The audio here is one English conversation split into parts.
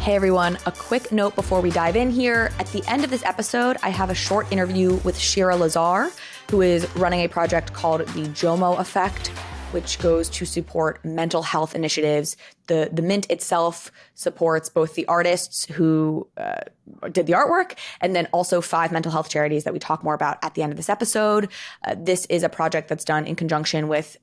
Hey everyone, a quick note before we dive in here. At the end of this episode, I have a short interview with Shira Lazar, who is running a project called the JOMO Effect, which goes to support mental health initiatives. The mint itself supports both the artists who did the artwork and then also 5 mental health charities that we talk more about at the end of this episode. This is a project that's done in conjunction with,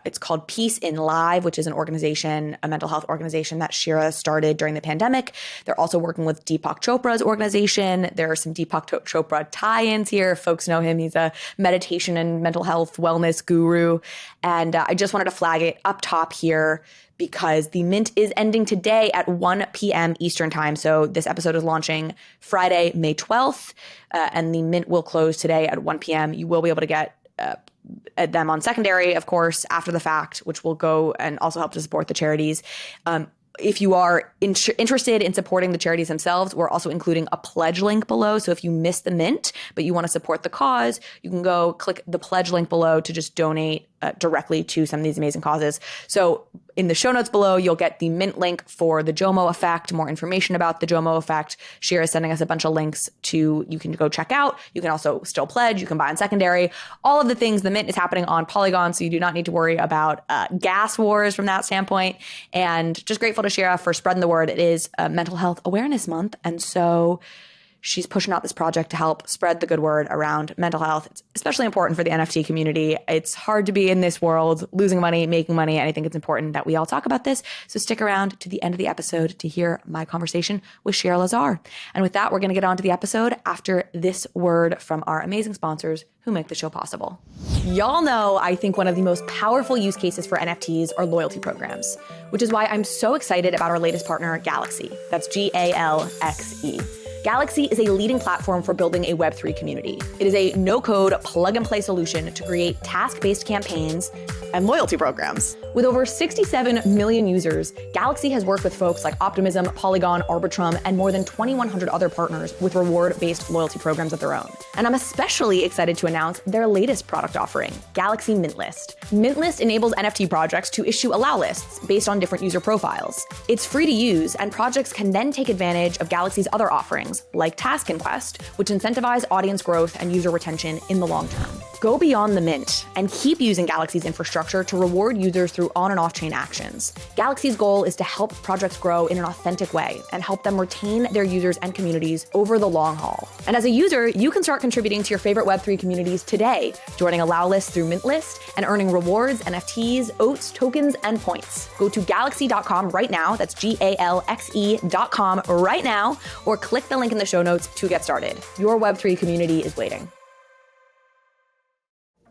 it's called Peace in Live, which is an organization, a mental health organization that Shira started during the pandemic. They're also working with Deepak Chopra's organization. There are some Deepak Chopra tie-ins here. Folks know him. He's a meditation and mental health wellness guru. And I just wanted to flag it up top here because the mint is ending today at 1 p.m. Eastern time. So this episode is launching Friday, May 12th, and the mint will close today at 1 p.m. You will be able to get them on secondary, of course, after the fact, which will go and also help to support the charities. If you are interested in supporting the charities themselves, we're also including a pledge link below. So if you missed the mint, but you want to support the cause, you can go click the pledge link below to just donate directly to some of these amazing causes. So in the show notes below, you'll get the mint link for the JOMO Effect, more information about the JOMO Effect. Shira is sending us a bunch of links you can go check out. You can also still pledge. You can buy on secondary. All of the things, the mint is happening on Polygon, so you do not need to worry about gas wars from that standpoint. And just grateful to Shira for spreading the word. It is Mental Health Awareness Month, and so she's pushing out this project to help spread the good word around mental health. It's especially important for the NFT community. It's hard to be in this world, losing money, making money, and I think it's important that we all talk about this. So stick around to the end of the episode to hear my conversation with Shira Lazar. And with that, we're going to get on to the episode after this word from our amazing sponsors who make the show possible. Y'all know I think one of the most powerful use cases for NFTs are loyalty programs, which is why I'm so excited about our latest partner, GALXE. That's GALXE. GALXE is a leading platform for building a Web3 community. It is a no-code, plug-and-play solution to create task-based campaigns and loyalty programs. With over 67 million users, GALXE has worked with folks like Optimism, Polygon, Arbitrum, and more than 2,100 other partners with reward-based loyalty programs of their own. And I'm especially excited to announce their latest product offering, GALXE Mint List. Mint List enables NFT projects to issue allow lists based on different user profiles. It's free to use, and projects can then take advantage of GALXE's other offerings, like Task and Quest, which incentivize audience growth and user retention in the long term. Go beyond the mint and keep using GALXE's infrastructure to reward users through on and off-chain actions. GALXE's goal is to help projects grow in an authentic way and help them retain their users and communities over the long haul. And as a user, you can start contributing to your favorite Web3 communities today, joining allow lists through Mint List and earning rewards, NFTs, oats, tokens, and points. Go to galaxy.com right now, that's GALXE.com right now, or click the link in the show notes to get started. Your Web3 community is waiting.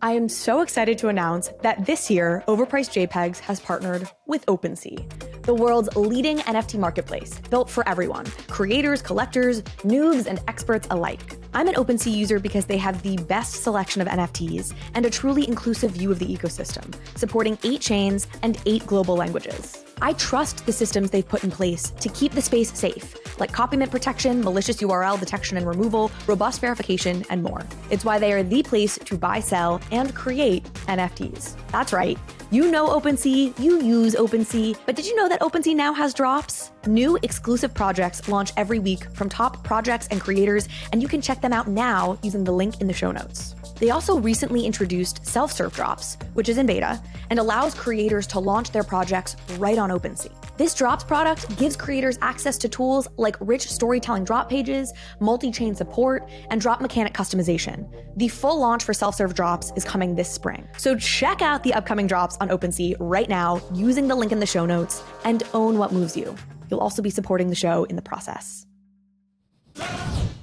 I am so excited to announce that this year, Overpriced JPEGs has partnered with OpenSea, the world's leading NFT marketplace, built for everyone, creators, collectors, noobs, and experts alike. I'm an OpenSea user because they have the best selection of NFTs and a truly inclusive view of the ecosystem, supporting 8 chains and 8 global languages. I trust the systems they've put in place to keep the space safe, like copy mint protection, malicious URL detection and removal, robust verification, and more. It's why they are the place to buy, sell, and create NFTs. That's right. You know OpenSea, you use OpenSea, but did you know that OpenSea now has drops? New exclusive projects launch every week from top projects and creators, and you can check them out now using the link in the show notes. They also recently introduced self-serve drops, which is in beta, and allows creators to launch their projects right on OpenSea. This drops product gives creators access to tools like rich storytelling drop pages, multi-chain support, and drop mechanic customization. The full launch for self-serve drops is coming this spring. So check out the upcoming drops on OpenSea right now using the link in the show notes and own what moves you. You'll also be supporting the show in the process.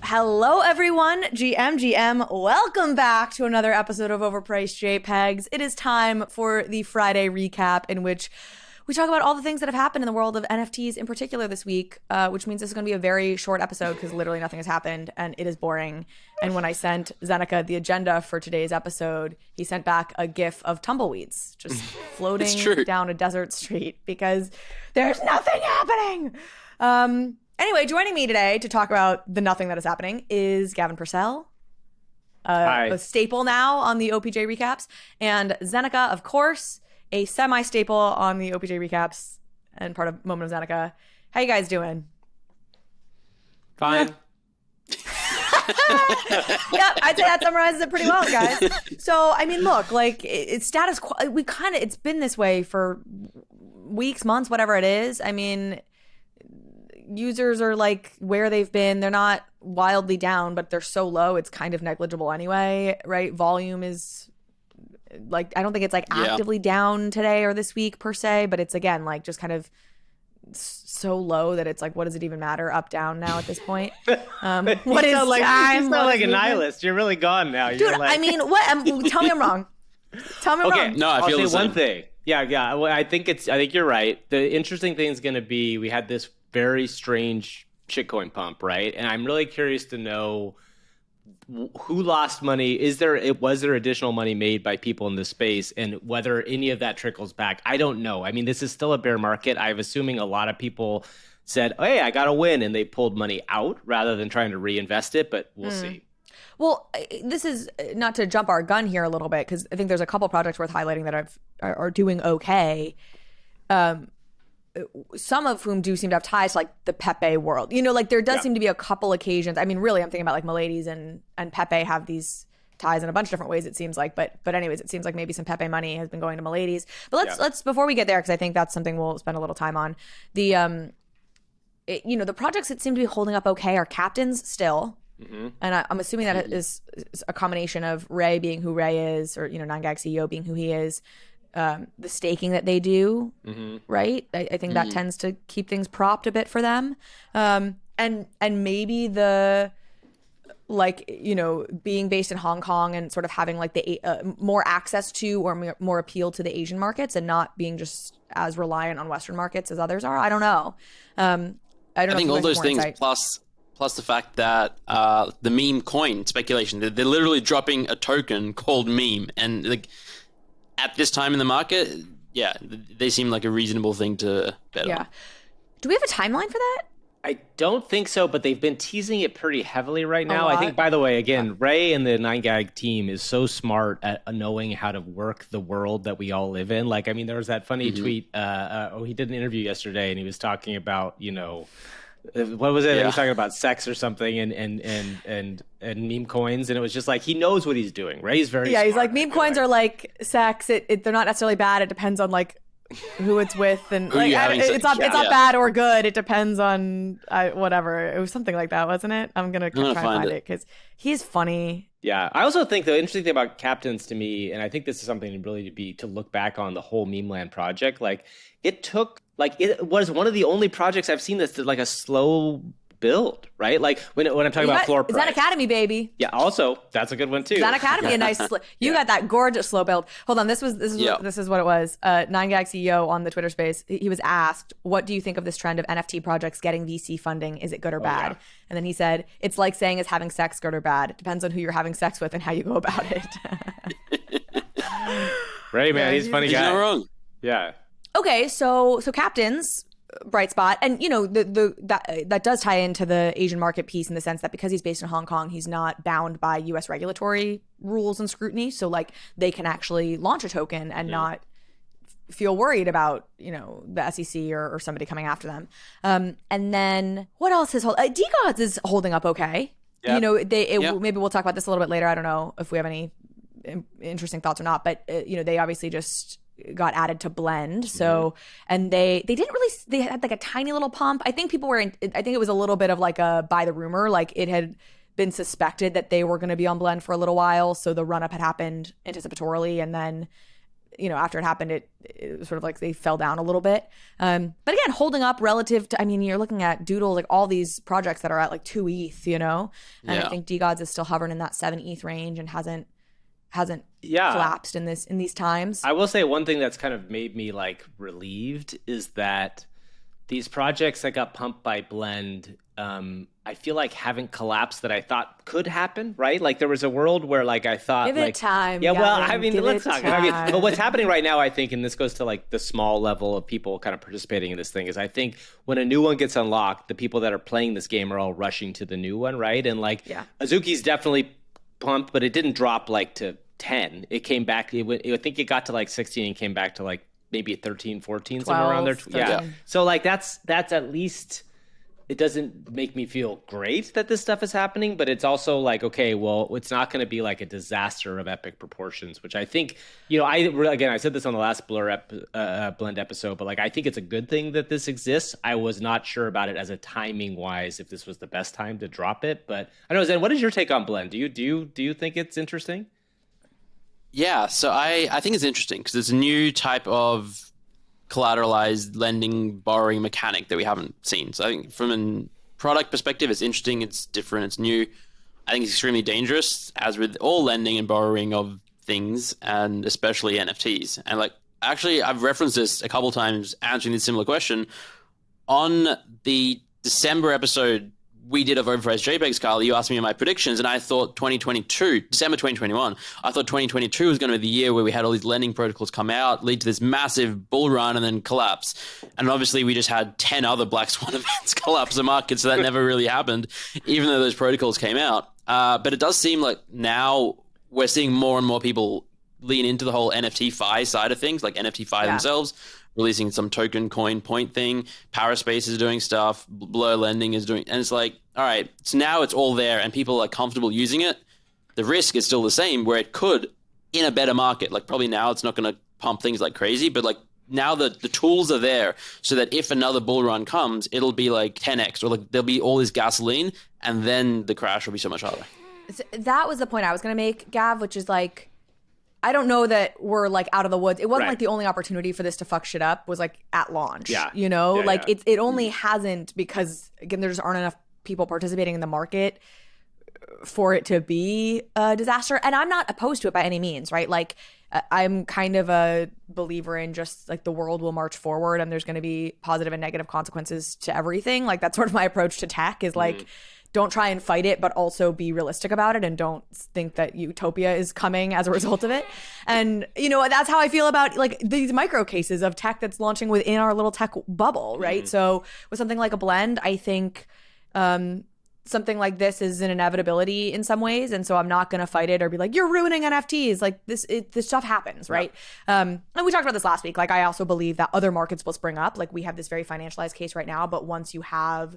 Hello, everyone. GM. Welcome back to another episode of Overpriced JPEGs. It is time for the Friday recap in which we talk about all the things that have happened in the world of NFTs in particular this week, which means this is going to be a very short episode because literally nothing has happened and it is boring. And when I sent Zeneca the agenda for today's episode, he sent back a GIF of tumbleweeds just floating down a desert street because there's nothing happening. Anyway, joining me today to talk about the nothing that is happening is Gavin Purcell, a staple now on the OPJ recaps, and Zeneca, of course, a semi-staple on the OPJ recaps and part of Moment of Zeneca. How you guys doing? Fine. Yeah, I'd say that summarizes it pretty well, guys. So, I mean, look, like it's status quo. It's been this way for weeks, months, whatever it is. I mean, users are like where they've been. They're not wildly down, but they're so low, it's kind of negligible anyway, right? Volume is like, I don't think it's like actively down today or this week per se, but it's again like just kind of so low that it's like, what does it even matter? Up, down now at this point. What is like, time? You sound like a nihilist. You're really gone now. Dude, You're like... I mean, what? Tell me I'm wrong. Tell me I'm wrong. No, I feel I'll the say same. one thing. Yeah. Well, I think you're right. The interesting thing is going to be, we had this very strange shitcoin pump, right? And I'm really curious to know who lost money. Was there additional money made by people in this space, and whether any of that trickles back? I don't know. I mean, this is still a bear market. I'm assuming a lot of people said, "Hey, I got to win," and they pulled money out rather than trying to reinvest it. But we'll see. Well, this is not to jump our gun here a little bit, because I think there's a couple projects worth highlighting that are doing okay. Some of whom do seem to have ties to like the PEPE world. You know, like there does seem to be a couple occasions. I mean, really, I'm thinking about like Miladies and PEPE have these ties in a bunch of different ways, it seams like. But anyways, it seems like maybe some PEPE money has been going to Miladies. But let's before we get there, because I think that's something we'll spend a little time on. The the projects that seem to be holding up okay are Captains still. Mm-hmm. And I'm assuming that is a combination of Ray being who Ray is, or 9gag CEO being who he is. The staking that they do, right? I think that tends to keep things propped a bit for them. And maybe the, like, being based in Hong Kong and sort of having like the more access to or more appeal to the Asian markets, and not being just as reliant on Western markets as others are. I don't know. I think all those things plus the fact that the meme coin speculation, they're literally dropping a token called meme, and like, at this time in the market, they seem like a reasonable thing to bet on. Do we have a timeline for that? I don't think so, but they've been teasing it pretty heavily right now. I think, by the way, again, Ray and the 9gag team is so smart at knowing how to work the world that we all live in. Like, I mean, there was that funny tweet. He did an interview yesterday, and he was talking about, what was it? He was talking about sex or something, and meme coins, and it was just like, he knows what he's doing, right? He's very smart. He's like, meme coins are like sex. They're not necessarily bad. It depends on like who it's with, and like, it's not bad or good. It depends on whatever. It was something like that, wasn't it? I'm gonna try and find it because he's funny. Yeah, I also think the interesting thing about Captains to me, and I think this is something really to look back on the whole Meme Land project. Like, it was one of the only projects I've seen that's like a slow build, right? Like when I'm talking about floor price. Zen Academy, baby. Yeah, also that's a good one too. Zen Academy, a nice. You got that gorgeous slow build. Hold on, this is what it was. 9gag CEO on the Twitter space, he was asked, "What do you think of this trend of NFT projects getting VC funding? Is it good or bad?" Yeah. And then he said, "It's like saying is having sex good or bad? It depends on who you're having sex with and how you go about it." Ray, man, he's a funny guy. He's not wrong. Yeah. Okay, so Captains, bright spot, and that does tie into the Asian market piece in the sense that because he's based in Hong Kong, he's not bound by U.S. regulatory rules and scrutiny. So like they can actually launch a token and not feel worried about the SEC or somebody coming after them. And then what else is DeGods is holding up okay. Yep. Maybe we'll talk about this a little bit later. I don't know if we have any interesting thoughts or not, but they obviously just got added to Blend. So, and they had like a tiny little pump. I think I think it was a little bit of like a by the rumor, like it had been suspected that they were going to be on Blend for a little while. So the run up had happened anticipatorily. And then, after it happened, it was sort of like they fell down a little bit. But again, holding up relative to, you're looking at Doodle, like all these projects that are at like 2 ETH, and I think DeGods is still hovering in that 7 ETH range and hasn't collapsed in these times. I will say one thing that's kind of made me like relieved is that these projects that got pumped by Blend, I feel like haven't collapsed that I thought could happen, right? Like there was a world where like I thought give it time. Yeah, well, let's talk. But what's happening right now, I think, and this goes to like the small level of people kind of participating in this thing, is I think when a new one gets unlocked, the people that are playing this game are all rushing to the new one, right? And like Azuki's definitely pumped, but it didn't drop like to 10. It came back. I think it got to like 16 and came back to like maybe 13, 14, 12, somewhere around there. 13. Yeah. So like that's at least it doesn't make me feel great that this stuff is happening, but it's also like, okay, well, it's not going to be like a disaster of epic proportions, which I think, I said this on the last Blend episode, but like, I think it's a good thing that this exists. I was not sure about it as a timing wise, if this was the best time to drop it, but I don't know, Zen, what is your take on Blend? Do you think it's interesting? Yeah, so I think it's interesting because it's a new type of collateralized lending borrowing mechanic that we haven't seen. So I think from a product perspective, it's interesting, it's different, it's new. I think it's extremely dangerous, as with all lending and borrowing of things, and especially NFTs. And like, actually, I've referenced this a couple times answering this similar question. On the December episode we did of Overpriced JPEGs, Carl, you asked me my predictions, and I thought December 2021, I thought 2022 was going to be the year where we had all these lending protocols come out, lead to this massive bull run, and then collapse. And obviously, we just had 10 other Black Swan events collapse the market, so that never really happened, even though those protocols came out. But it does seem like now we're seeing more and more people lean into the whole NFT-Fi side of things, like NFT-Fi themselves, releasing some token coin point thing. Paraspace is doing stuff. Blur Lending is doing, and it's like, all right, so now it's all there and people are comfortable using it. The risk is still the same, where it could, in a better market, like probably now it's not going to pump things like crazy, but like now the tools are there so that if another bull run comes, it'll be like 10x, or like there'll be all this gasoline, and then the crash will be so much harder. So that was the point I was going to make, Gav, which is like, I don't know that we're like out of the woods. It wasn't like the only opportunity for this to fuck shit up was like at launch. Yeah. It only hasn't, because again, there just aren't enough people participating in the market for it to be a disaster. And I'm not opposed to it by any means, right? Like, I'm kind of a believer in just like the world will march forward and there's going to be positive and negative consequences to everything. Like, that's sort of my approach to tech is like, don't try and fight it, but also be realistic about it, and don't think that utopia is coming as a result of it. And, that's how I feel about like these micro cases of tech that's launching within our little tech bubble, right? So with something like a Blend, I think something like this is an inevitability in some ways. And so I'm not going to fight it or be like, you're ruining NFTs. Like this stuff happens, right? And we talked about this last week. Like, I also believe that other markets will spring up. Like, we have this very financialized case right now, but once you have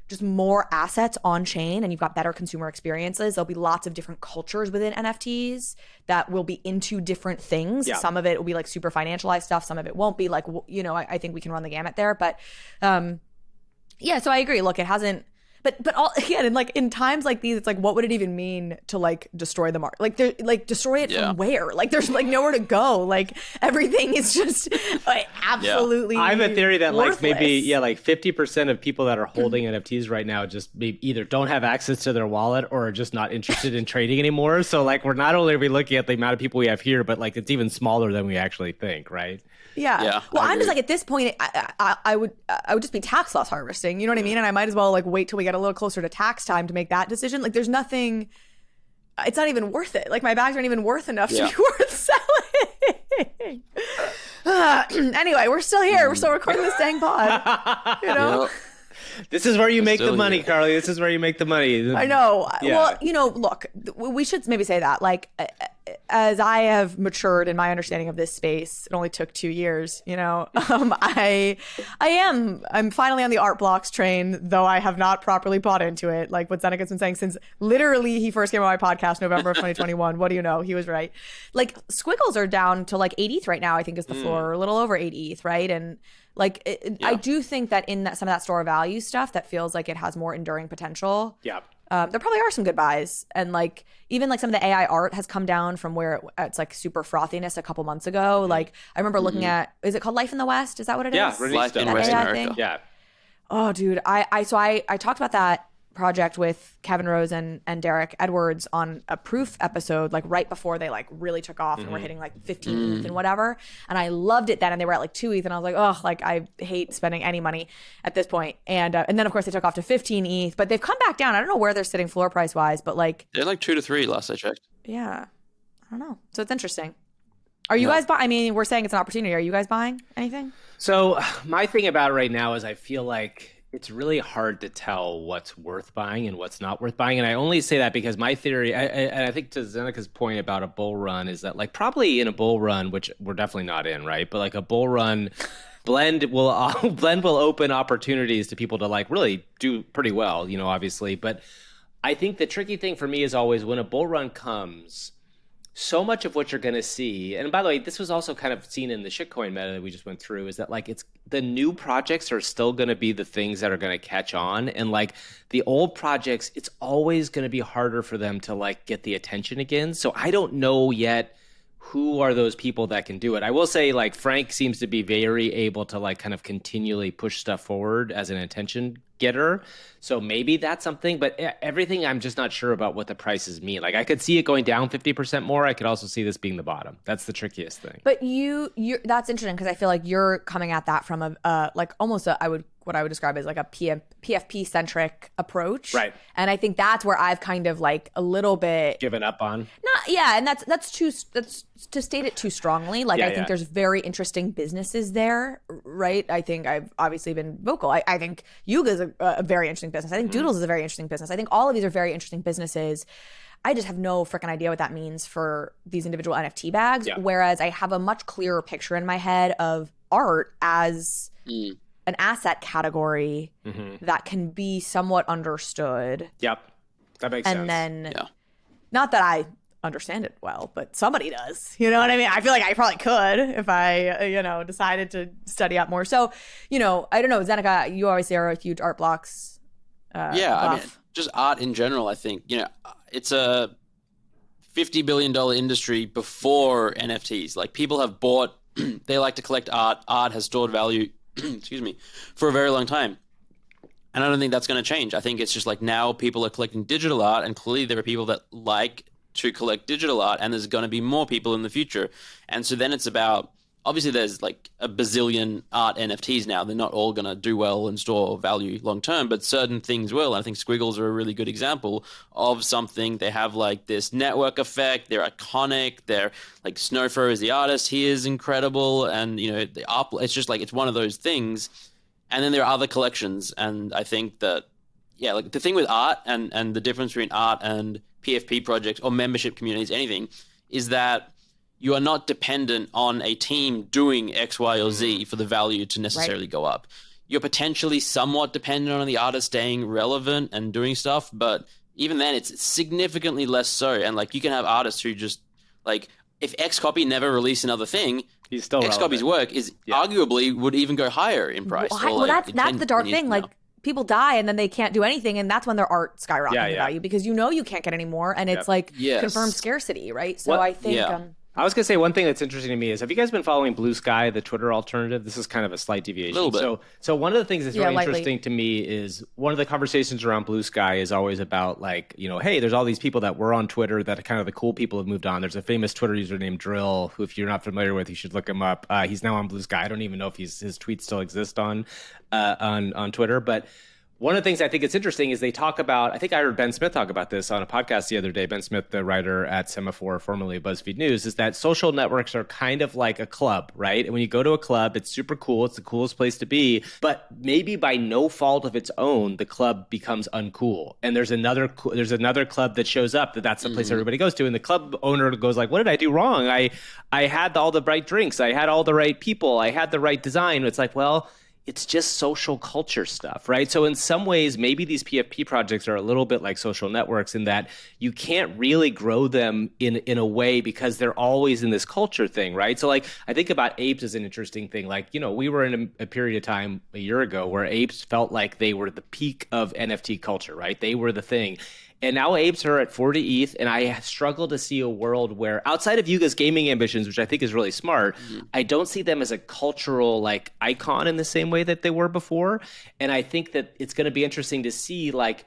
just more assets on chain and you've got better consumer experiences, there'll be lots of different cultures within NFTs that will be into different things. Yeah. Some of it will be like super financialized stuff. Some of it won't be. Like, I think we can run the gamut there. But so I agree. Look, it hasn't. But all, again, and like in times like these, it's like, what would it even mean to like destroy the market? Like, destroy it from where? Like, there's like nowhere to go. Like, everything is just like, absolutely. I have a theory that worthless. Like maybe like 50% of people that are holding NFTs right now just either don't have access to their wallet or are just not interested in trading anymore. So like, we're not only are we looking at the amount of people we have here, but like it's even smaller than we actually think, right? Yeah. Well, I'm just like, at this point, I would just be tax loss harvesting. You know what I mean? And I might as well like wait till we get a little closer to tax time to make that decision. Like, there's nothing. It's not even worth it. Like, my bags aren't even worth enough to be worth selling. Anyway, we're still here. We're still recording this dang pod. This is where you make the money, Carly. This is where you make the money. I know. Yeah. Well, look, we should maybe say that. Like, as I have matured in my understanding of this space, it only took 2 years. I'm finally on the art blocks train, though I have not properly bought into it. Like what Seneca's been saying since literally he first came on my podcast, November of 2021. What do you know? He was right. Like, squiggles are down to like 8 ETH right now, I think is the floor, or a little over 8 ETH, right? And like, I do think that in some of that store of value stuff, that feels like it has more enduring potential. Yeah. There probably are some good buys. And like, even like some of the AI art has come down from where it's like super frothiness a couple months ago. Like, I remember looking at, is it called Life in the West? Is that what it is? Yeah, Life in West AI America. thing? Yeah. Oh, dude. I talked about that project with Kevin Rose and Derek Edwards on a proof episode, like right before they like really took off and were hitting like 15 ETH and whatever. And I loved it then, and they were at like 2 ETH, and I was like, oh, like I hate spending any money at this point. And then of course they took off to 15 ETH, but they've come back down. I don't know where they're sitting floor price wise, but like they're like 2 to 3 last I checked. Yeah, I don't know. So it's interesting. Are you guys buying? I mean, we're saying it's an opportunity. Are you guys buying anything? So my thing about it right now is I feel like it's really hard to tell what's worth buying and what's not worth buying. And I only say that because my theory, and I think to Zeneca's point about a bull run, is that like probably in a bull run, which we're definitely not in, right? But like a bull run, Blend will Blend will open opportunities to people to like really do pretty well, obviously. But I think the tricky thing for me is always when a bull run comes, so much of what you're going to see, and by the way, this was also kind of seen in the shitcoin meta that we just went through, is that like it's the new projects are still going to be the things that are going to catch on, and like the old projects, it's always going to be harder for them to like get the attention again. So I don't know yet who are those people that can do it. I will say like Frank seems to be very able to like kind of continually push stuff forward as an attention getter. So maybe that's something, but everything I'm just not sure about what the prices mean. Like I could see it going down 50% more. I could also see this being the bottom. That's the trickiest thing. But you that's interesting because I feel like you're coming at that from a like almost what I would describe as like a PFP centric approach. Right. And I think that's where I've kind of like a little bit given up on. And that's to state it too strongly. Like I think there's very interesting businesses there, right? I think I've obviously been vocal. I think Yuga is a very interesting business. I think Doodles is a very interesting business. I think all of these are very interesting businesses. I just have no freaking idea what that means for these individual NFT bags. Yeah. Whereas I have a much clearer picture in my head of art as an asset category that can be somewhat understood. Yep. That makes sense. And then, not that I understand it well, but somebody does. You know what I mean? I feel like I probably could if I, decided to study up more. So, I don't know, Zeneca, you obviously are a huge art blocks I mean, just art in general, I think, it's a $50 billion industry before NFTs. Like people have bought, they like to collect art. Art has stored value, excuse me, for a very long time. And I don't think that's going to change. I think it's just like now people are collecting digital art, and clearly there are people that like to collect digital art, and there's going to be more people in the future. And so then it's about, obviously there's like a bazillion art NFTs now. They're not all going to do well and store value long term, but certain things will. And I think Squiggles are a really good example of something. They have like this network effect. They're iconic. They're like Snowfro is the artist. He is incredible. And, the art, it's just like, it's one of those things. And then there are other collections. And I think that, like the thing with art and the difference between art and PFP projects or membership communities, anything, is that you are not dependent on a team doing X, Y, or Z for the value to necessarily go up. You're potentially somewhat dependent on the artist staying relevant and doing stuff, but even then it's significantly less so. And like you can have artists who just like, if X Copy never released another thing, he's still X Copy's work is arguably would even go higher in price. Well, that's the dark thing. Like people die and then they can't do anything, and that's when their art skyrockets in value because you can't get any more, and it's like confirmed scarcity, right? So I think I was going to say one thing that's interesting to me is, have you guys been following Blue Sky, the Twitter alternative? This is kind of a slight deviation. A little bit. So one of the things that's really lightly. interesting to me is one of the conversations around Blue Sky is always about like, hey, there's all these people that were on Twitter that are kind of the cool people have moved on. There's a famous Twitter user named Drill, who if you're not familiar with, you should look him up. He's now on Blue Sky. I don't even know if his tweets still exist on Twitter, but one of the things I think it's interesting is they talk about, I think I heard Ben Smith talk about this on a podcast the other day, Ben Smith, the writer at Semaphore, formerly BuzzFeed News, is that social networks are kind of like a club, right? And when you go to a club, it's super cool. It's the coolest place to be. But maybe by no fault of its own, the club becomes uncool. And there's another club that shows up that's the place everybody goes to. And the club owner goes like, what did I do wrong? I had all the right drinks. I had all the right people. I had the right design. It's like, well, it's just social culture stuff, right? So in some ways, maybe these PFP projects are a little bit like social networks in that you can't really grow them in a way because they're always in this culture thing, right? So like, I think about apes as an interesting thing. Like, we were in a period of time a year ago where apes felt like they were the peak of NFT culture, right? They were the thing. And now apes are at 40 ETH, and I struggle to see a world where, outside of Yuga's gaming ambitions, which I think is really smart, I don't see them as a cultural like icon in the same way that they were before. And I think that it's going to be interesting to see, like,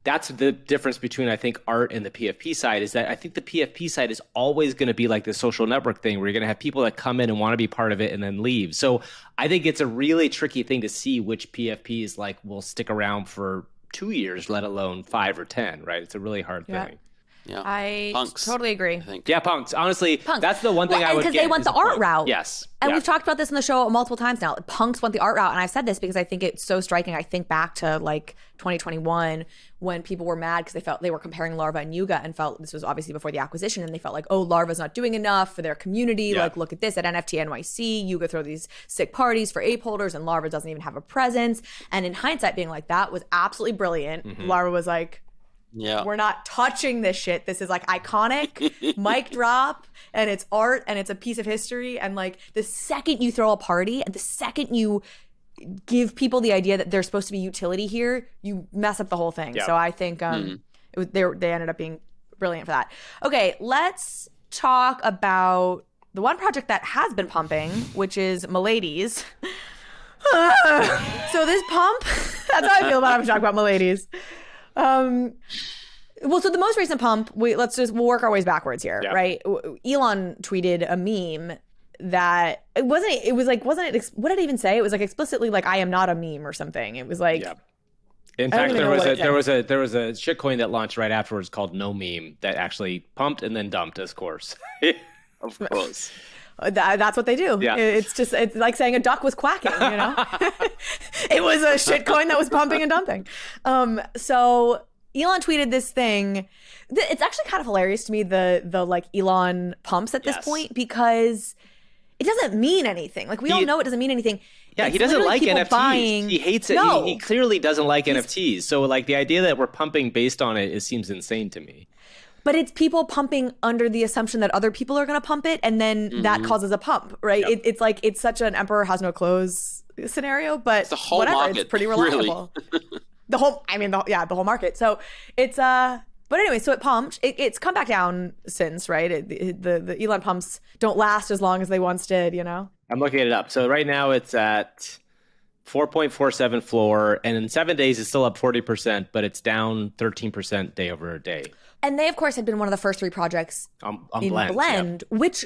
that's the difference between, I think, art and the PFP side, is that I think the PFP side is always going to be like this social network thing where you're going to have people that come in and want to be part of it and then leave. So I think it's a really tricky thing to see which PFPs like will stick around for 2 years, let alone 5 or 10, right? It's a really hard thing. Yeah. I Punks, totally agree. I think. Yeah, punks. Honestly, that's the one thing I would get. Because they want the art route. Yes. And Yeah. we've talked about this in the show multiple times now. Punks want the art route. And I've said this because I think it's so striking. I think back to like 2021 when people were mad because they felt they were comparing Larva and Yuga and felt this was obviously before the acquisition. And they felt like, oh, Larva's not doing enough for their community. Yeah. Like, look at this at NFT NYC. Yuga throw these sick parties for ape holders and Larva doesn't even have a presence. And in hindsight, being like, that was absolutely brilliant. Larva was like, Yeah. we're not touching this shit. This is like iconic, mic drop, and it's art and it's a piece of history. And like the second you throw a party and the second you give people the idea that there's supposed to be utility here, you mess up the whole thing. Yeah. So I think they ended up being brilliant for that. Okay, let's talk about the one project that has been pumping, which is Miladys. So this pump, that's how I feel about it. I'm talking about Miladys. Well, so the most recent pump, we'll work our ways backwards here, right? Elon tweeted a meme that what did it even say? It was like explicitly like, I am not a meme or something. It was like, in fact, there was a shitcoin that launched right afterwards called No Meme that actually pumped and then dumped, of course. Of course. That's what they do. Yeah. It's like saying a duck was quacking, you know? It was a shitcoin that was pumping and dumping. So Elon tweeted this thing. It's actually kind of hilarious to me, the like Elon pumps at this point, because it doesn't mean anything. Like we all know it doesn't mean anything. Yeah, It's he doesn't like literally people NFTs. He hates it. No. He clearly doesn't like NFTs. So like the idea that we're pumping based on it seems insane to me. But it's people pumping under the assumption that other people are going to pump it, and then that causes a pump, right? Yep. It's like it's such an emperor has no clothes scenario, but It's the whole whatever, market, it's pretty reliable. The whole market. So it's but anyway, so it pumped. It's come back down since, right? The Elon pumps don't last as long as they once did, you know. I'm looking it up. So right now it's at 4.47 floor, and in 7 days it's still up 40%, but it's down 13% day over day. And they, of course, had been one of the first 3 projects On in Blend, which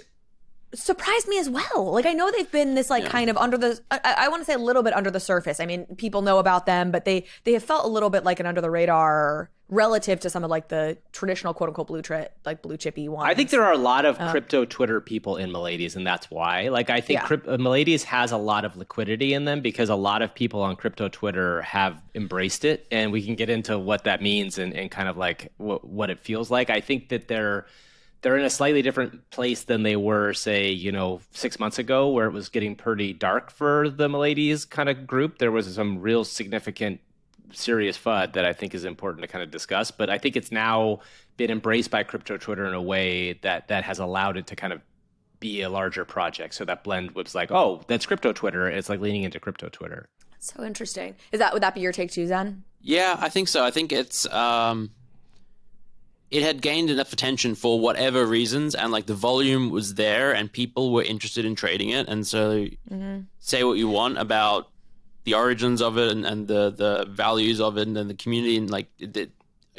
surprised me as well. Like, I know they've been this like kind of under the, I want to say a little bit under the surface. I mean, people know about them, but they have felt a little bit like an under the radar relative to some of like the traditional quote unquote blue chippy ones. I think there are a lot of crypto Twitter people in Miladys, and that's why. Like, I think Miladys has a lot of liquidity in them because a lot of people on crypto Twitter have embraced it, and we can get into what that means and kind of like what it feels like. I think that they're in a slightly different place than they were, say, 6 months ago, where it was getting pretty dark for the Miladys kind of group. There was some real significant serious FUD that I think is important to kind of discuss, but I think it's now been embraced by crypto Twitter in a way that has allowed it to kind of be a larger project. So that Blend was like, oh, that's crypto Twitter. It's like leaning into crypto Twitter. So interesting. Would that be your take too, Zen? Yeah, I think so. I think it's it had gained enough attention for whatever reasons, and like the volume was there and people were interested in trading it. And so say what you want about the origins of it and the values of it and the community, and like the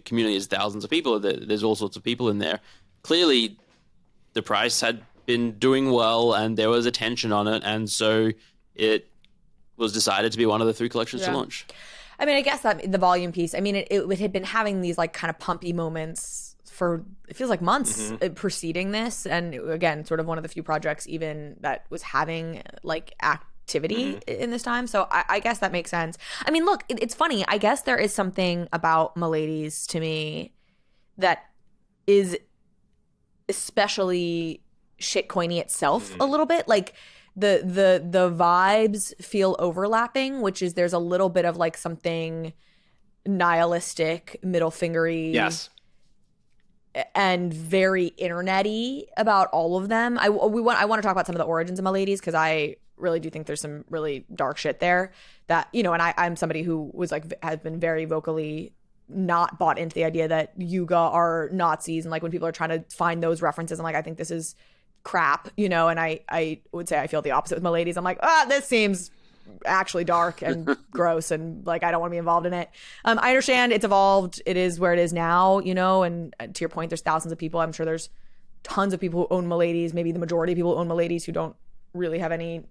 community is thousands of people. There's all sorts of people in there. Clearly, the price had been doing well and there was attention on it, and so it was decided to be one of the 3 collections to launch. I mean, I guess that the volume piece, I mean, it had been having these like kind of pumpy moments for, it feels like months preceding this. And again, sort of one of the few projects even that was having like activity in this time. So I guess that makes sense. I mean, look, it's funny. I guess there is something about Miladys to me that is especially shitcoiny itself a little bit. Like the vibes feel overlapping, which is there's a little bit of like something nihilistic, middle fingery. Yes. And very internet-y about all of them. I want to talk about some of the origins of Miladys because I really do think there's some really dark shit there that, and I'm somebody who was like, has been very vocally not bought into the idea that Yuga are Nazis. And like when people are trying to find those references, I'm like, I think this is crap, and I would say I feel the opposite with Miladys. I'm like, this seems actually dark and gross and like I don't want to be involved in it. I understand it's evolved, it is where it is now, and to your point, there's thousands of people. I'm sure there's tons of people who own Miladys, maybe the majority of people who own Miladys who don't really have any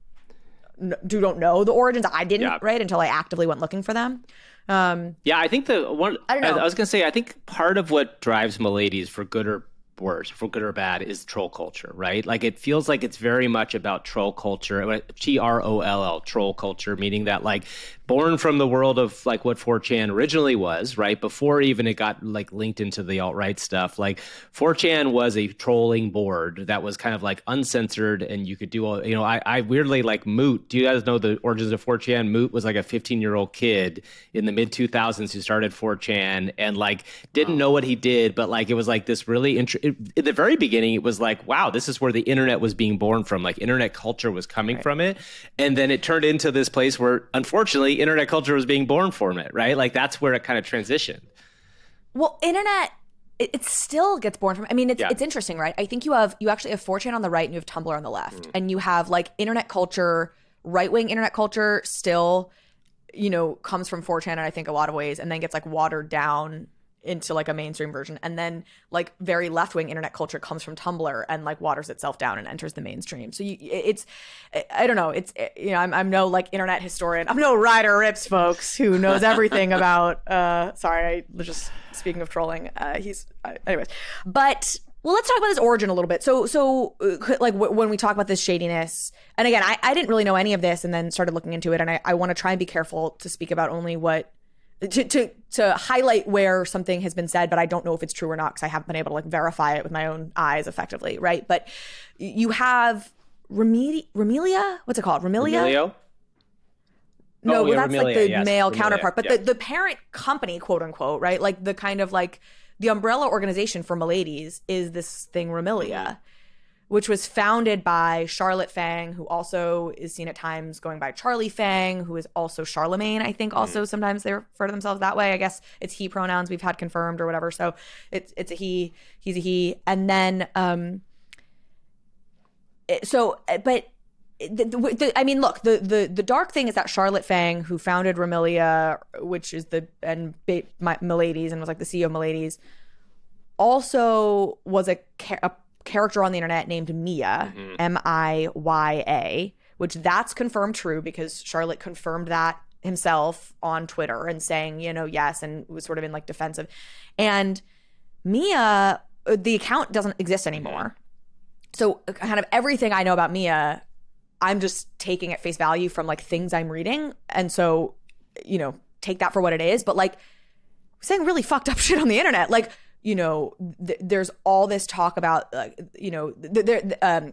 don't know the origins. I didn't, right, until I actively went looking for them. I think I don't know. I was gonna say, I think part of what drives Miladies, for good or worse, for good or bad, is troll culture, right? Like, it feels like it's very much about troll culture, TROLL, troll culture, meaning that, like, born from the world of like what 4chan originally was, right? Before even it got like linked into the alt-right stuff, like 4chan was a trolling board that was kind of like uncensored, and you could do all, I weirdly like Moot. Do you guys know the origins of 4chan? Moot was like a 15-year-old kid in the mid 2000s who started 4chan and like didn't know what he did, but like it was like this really in the very beginning, it was like, wow, this is where the internet was being born from. Like, internet culture was coming from it, and then it turned into this place where, unfortunately, internet culture was being born from it, right? Like, that's where it kind of transitioned. Well, internet, it still gets born from, I mean, it's interesting, right? I think you actually have 4chan on the right and you have Tumblr on the left. And you have like internet culture, right-wing internet culture still, comes from 4chan in I think a lot of ways, and then gets like watered down into like a mainstream version, and then like very left-wing internet culture comes from Tumblr and like waters itself down and enters the mainstream. So I don't know, it's I'm no like internet historian, I'm no Ryder Rips folks who knows everything about sorry, I was just speaking of trolling, anyways, but well, let's talk about this origin a little bit. So like when we talk about this shadiness, and again, I didn't really know any of this and then started looking into it, and I want to try and be careful to speak about only what to highlight where something has been said, but I don't know if it's true or not because I haven't been able to like verify it with my own eyes effectively, right? But you have Remelia? What's it called? Remilio? No, well, that's Remelia, like the male Remelia, counterpart. But the parent company, quote unquote, right? Like the kind of like the umbrella organization for Miladies is this thing Remelia, which was founded by Charlotte Fang, who also is seen at times going by Charlie Fang, who is also Charlemagne, I think also sometimes they refer to themselves that way. I guess it's he pronouns we've had confirmed or whatever. So it's a he, he's a he. And then, I mean, look, the dark thing is that Charlotte Fang, who founded Remelia, which is Miladies and was like the CEO of Miladies, also was a character on the internet named Mia, Miya, which that's confirmed true because Charlotte confirmed that himself on Twitter and saying, yes, and was sort of in like defensive. And Mia, the account doesn't exist anymore. So kind of everything I know about Mia, I'm just taking at face value from like things I'm reading. And so, take that for what it is. But like saying really fucked up shit on the internet, like, there's all this talk about,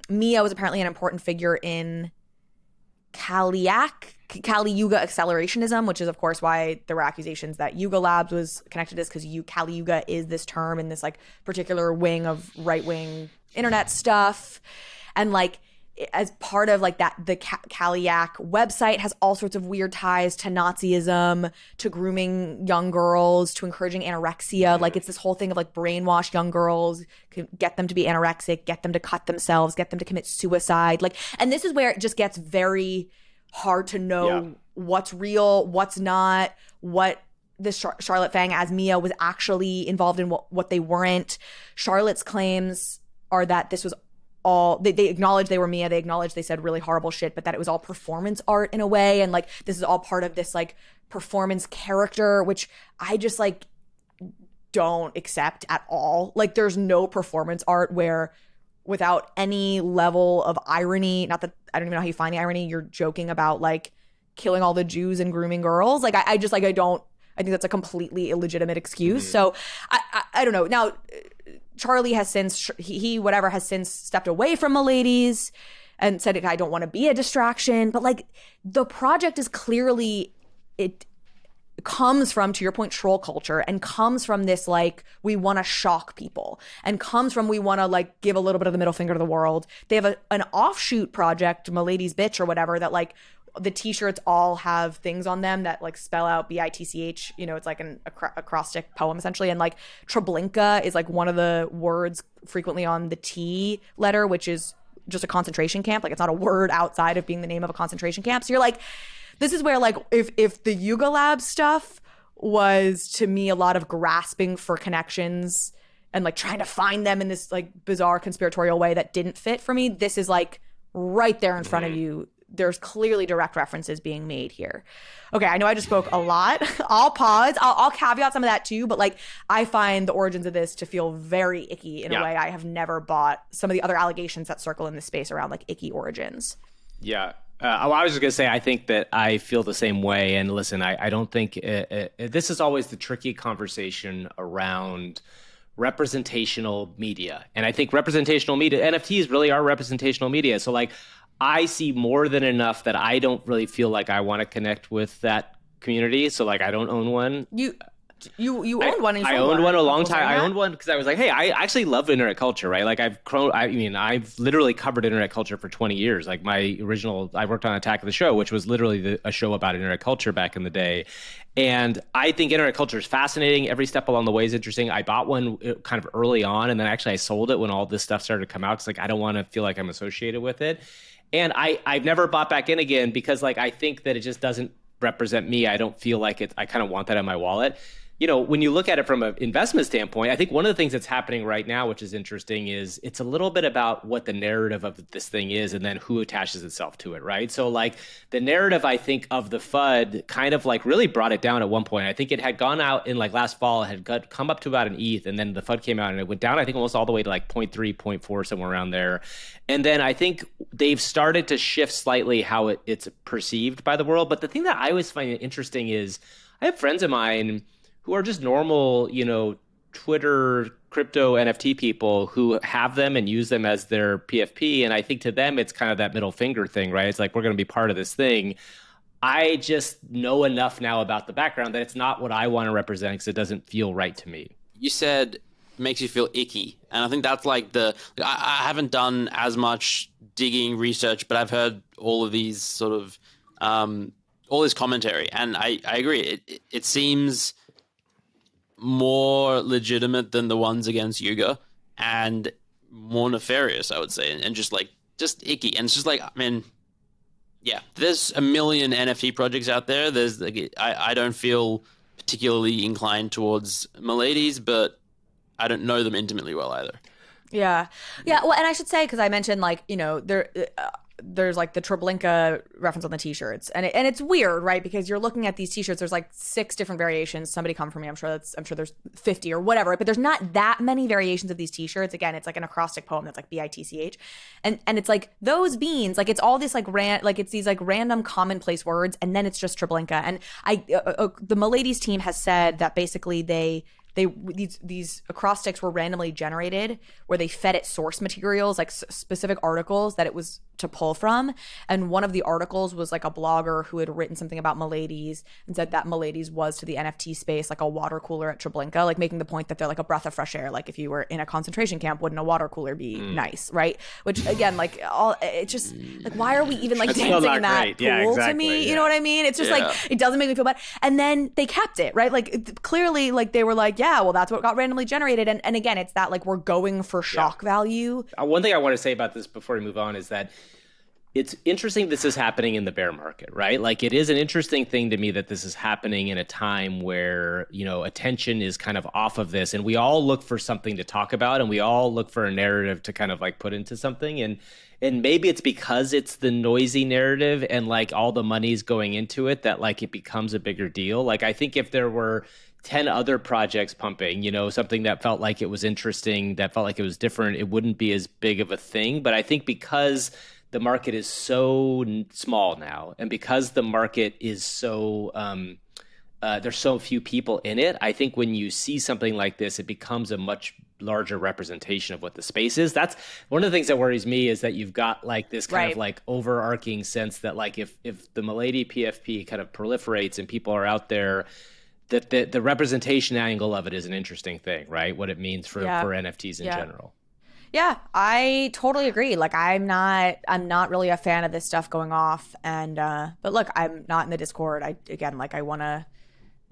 Mia was apparently an important figure in Kali Yuga accelerationism, which is of course why there were accusations that Yuga Labs was connected to this, because Kali Yuga is this term in this like particular wing of right-wing internet stuff. And like, as part of like that, the Kaliak website has all sorts of weird ties to Nazism, to grooming young girls, to encouraging anorexia. Like, it's this whole thing of like brainwash young girls, get them to be anorexic, get them to cut themselves, get them to commit suicide. Like, and this is where it just gets very hard to know what's real, what's not, what this Charlotte Fang as Mia was actually involved in, what they weren't. Charlotte's claims are that this was all, they acknowledged they were Mia, they acknowledged they said really horrible shit, but that it was all performance art in a way, and like this is all part of this like performance character, which I just like don't accept at all. Like, there's no performance art where without any level of irony, not that I don't even know how you find the irony, you're joking about like killing all the Jews and grooming girls. Like, I just like, I think that's a completely illegitimate excuse. So I don't know. Now, Charlie has since, has since stepped away from Miladies and said, I don't want to be a distraction. But like, the project is clearly, it comes from, to your point, troll culture, and comes from this like, we want to shock people, and comes from, we want to like give a little bit of the middle finger to the world. They have an offshoot project, Milady's Bitch or whatever, that like, the t-shirts all have things on them that like spell out BITCH, it's like an acrostic poem essentially. And like Treblinka is like one of the words frequently on the T letter, which is just a concentration camp. Like, it's not a word outside of being the name of a concentration camp. So you're like, this is where like, if the Yuga Lab stuff was to me a lot of grasping for connections and like trying to find them in this like bizarre conspiratorial way that didn't fit for me, this is like right there in front of you, there's clearly direct references being made here. Okay, I know I just spoke a lot. I'll pause. I'll caveat some of that too, but like I find the origins of this to feel very icky in a way I have never bought some of the other allegations that circle in this space around like icky origins. Yeah. I was just going to say, I think that I feel the same way. And listen, I don't think this is always the tricky conversation around representational media. And I think representational media, NFTs really are representational media. So like, I see more than enough that I don't really feel like I want to connect with that community. So like, I don't own one. You owned one. I owned one a long time. I owned one because I was like, hey, I actually love internet culture, right? Like I've literally covered internet culture for 20 years. Like I worked on Attack of the Show, which was literally a show about internet culture back in the day. And I think internet culture is fascinating. Every step along the way is interesting. I bought one kind of early on, and then actually I sold it when all this stuff started to come out. Because like I don't want to feel like I'm associated with it. And I've never bought back in again because like I think that it just doesn't represent me. I don't feel like it. I kind of want that in my wallet. You know, when you look at it from an investment standpoint, I think one of the things that's happening right now, which is interesting, is it's a little bit about what the narrative of this thing is and then who attaches itself to it, right? So like the narrative, I think, of the FUD kind of like really brought it down at one point. I think it had gone out in like last fall, it had come up to about an ETH, and then the FUD came out and it went down, I think, almost all the way to like 0.3, 0.4, somewhere around there. And then I think they've started to shift slightly how it's perceived by the world. But the thing that I always find interesting is I have friends of mine who are just normal, you know, Twitter crypto NFT people who have them and use them as their PFP. And I think to them, it's kind of that middle finger thing, right? It's like, we're going to be part of this thing. I just know enough now about the background that it's not what I want to represent because it doesn't feel right to me. You said it makes you feel icky. And I think that's like I haven't done as much digging research, but I've heard all of these sort of, all this commentary. And I agree. It seems more legitimate than the ones against Yuga and more nefarious, I would say, and just icky. And it's just like, I mean, yeah, there's a million NFT projects out there. There's like, I don't feel particularly inclined towards Miladys, but I don't know them intimately well either. Yeah. Well, and I should say, because I mentioned like, you know, there's like the Treblinka reference on the t-shirts, and it's weird, right? Because you're looking at these t-shirts, there's like 6 different variations. Somebody come for me. I'm sure there's 50 or whatever, but there's not that many variations of these t-shirts. Again, it's like an acrostic poem that's like BITCH, and it's like those beans, like it's all this like it's these like random commonplace words, and then it's just Treblinka. And the Miladys team has said that basically these acrostics were randomly generated where they fed it source materials, like specific articles that it was to pull from. And one of the articles was like a blogger who had written something about Miladys and said that Miladys was to the NFT space like a water cooler at Treblinka, like making the point that they're like a breath of fresh air. Like if you were in a concentration camp, wouldn't a water cooler be nice, right? Which again, like it just like, why are we even like dancing in that pool to me? Yeah. You know what I mean? It's just like, it doesn't make me feel bad. And then they kept it, right? Like clearly like they were like, yeah, well, that's what got randomly generated. And again, it's that like we're going for shock value. One thing I want to say about this before we move on is that it's interesting this is happening in the bear market, right? Like it is an interesting thing to me that this is happening in a time where, you know, attention is kind of off of this, and we all look for something to talk about, and we all look for a narrative to kind of like put into something. And maybe it's because it's the noisy narrative and like all the money's going into it that like it becomes a bigger deal. Like I think if there were 10 other projects pumping, you know, something that felt like it was interesting, that felt like it was different, it wouldn't be as big of a thing. But I think because the market is so small now, and because the market is so there's so few people in it, I think when you see something like this, it becomes a much larger representation of what the space is. That's one of the things that worries me, is that you've got like this kind of like overarching sense that like if the Milady PFP kind of proliferates and people are out there, that the representation angle of it is an interesting thing, right? What it means for NFTs in general. Yeah, I totally agree. Like I'm not really a fan of this stuff going off, and but look, I'm not in the Discord.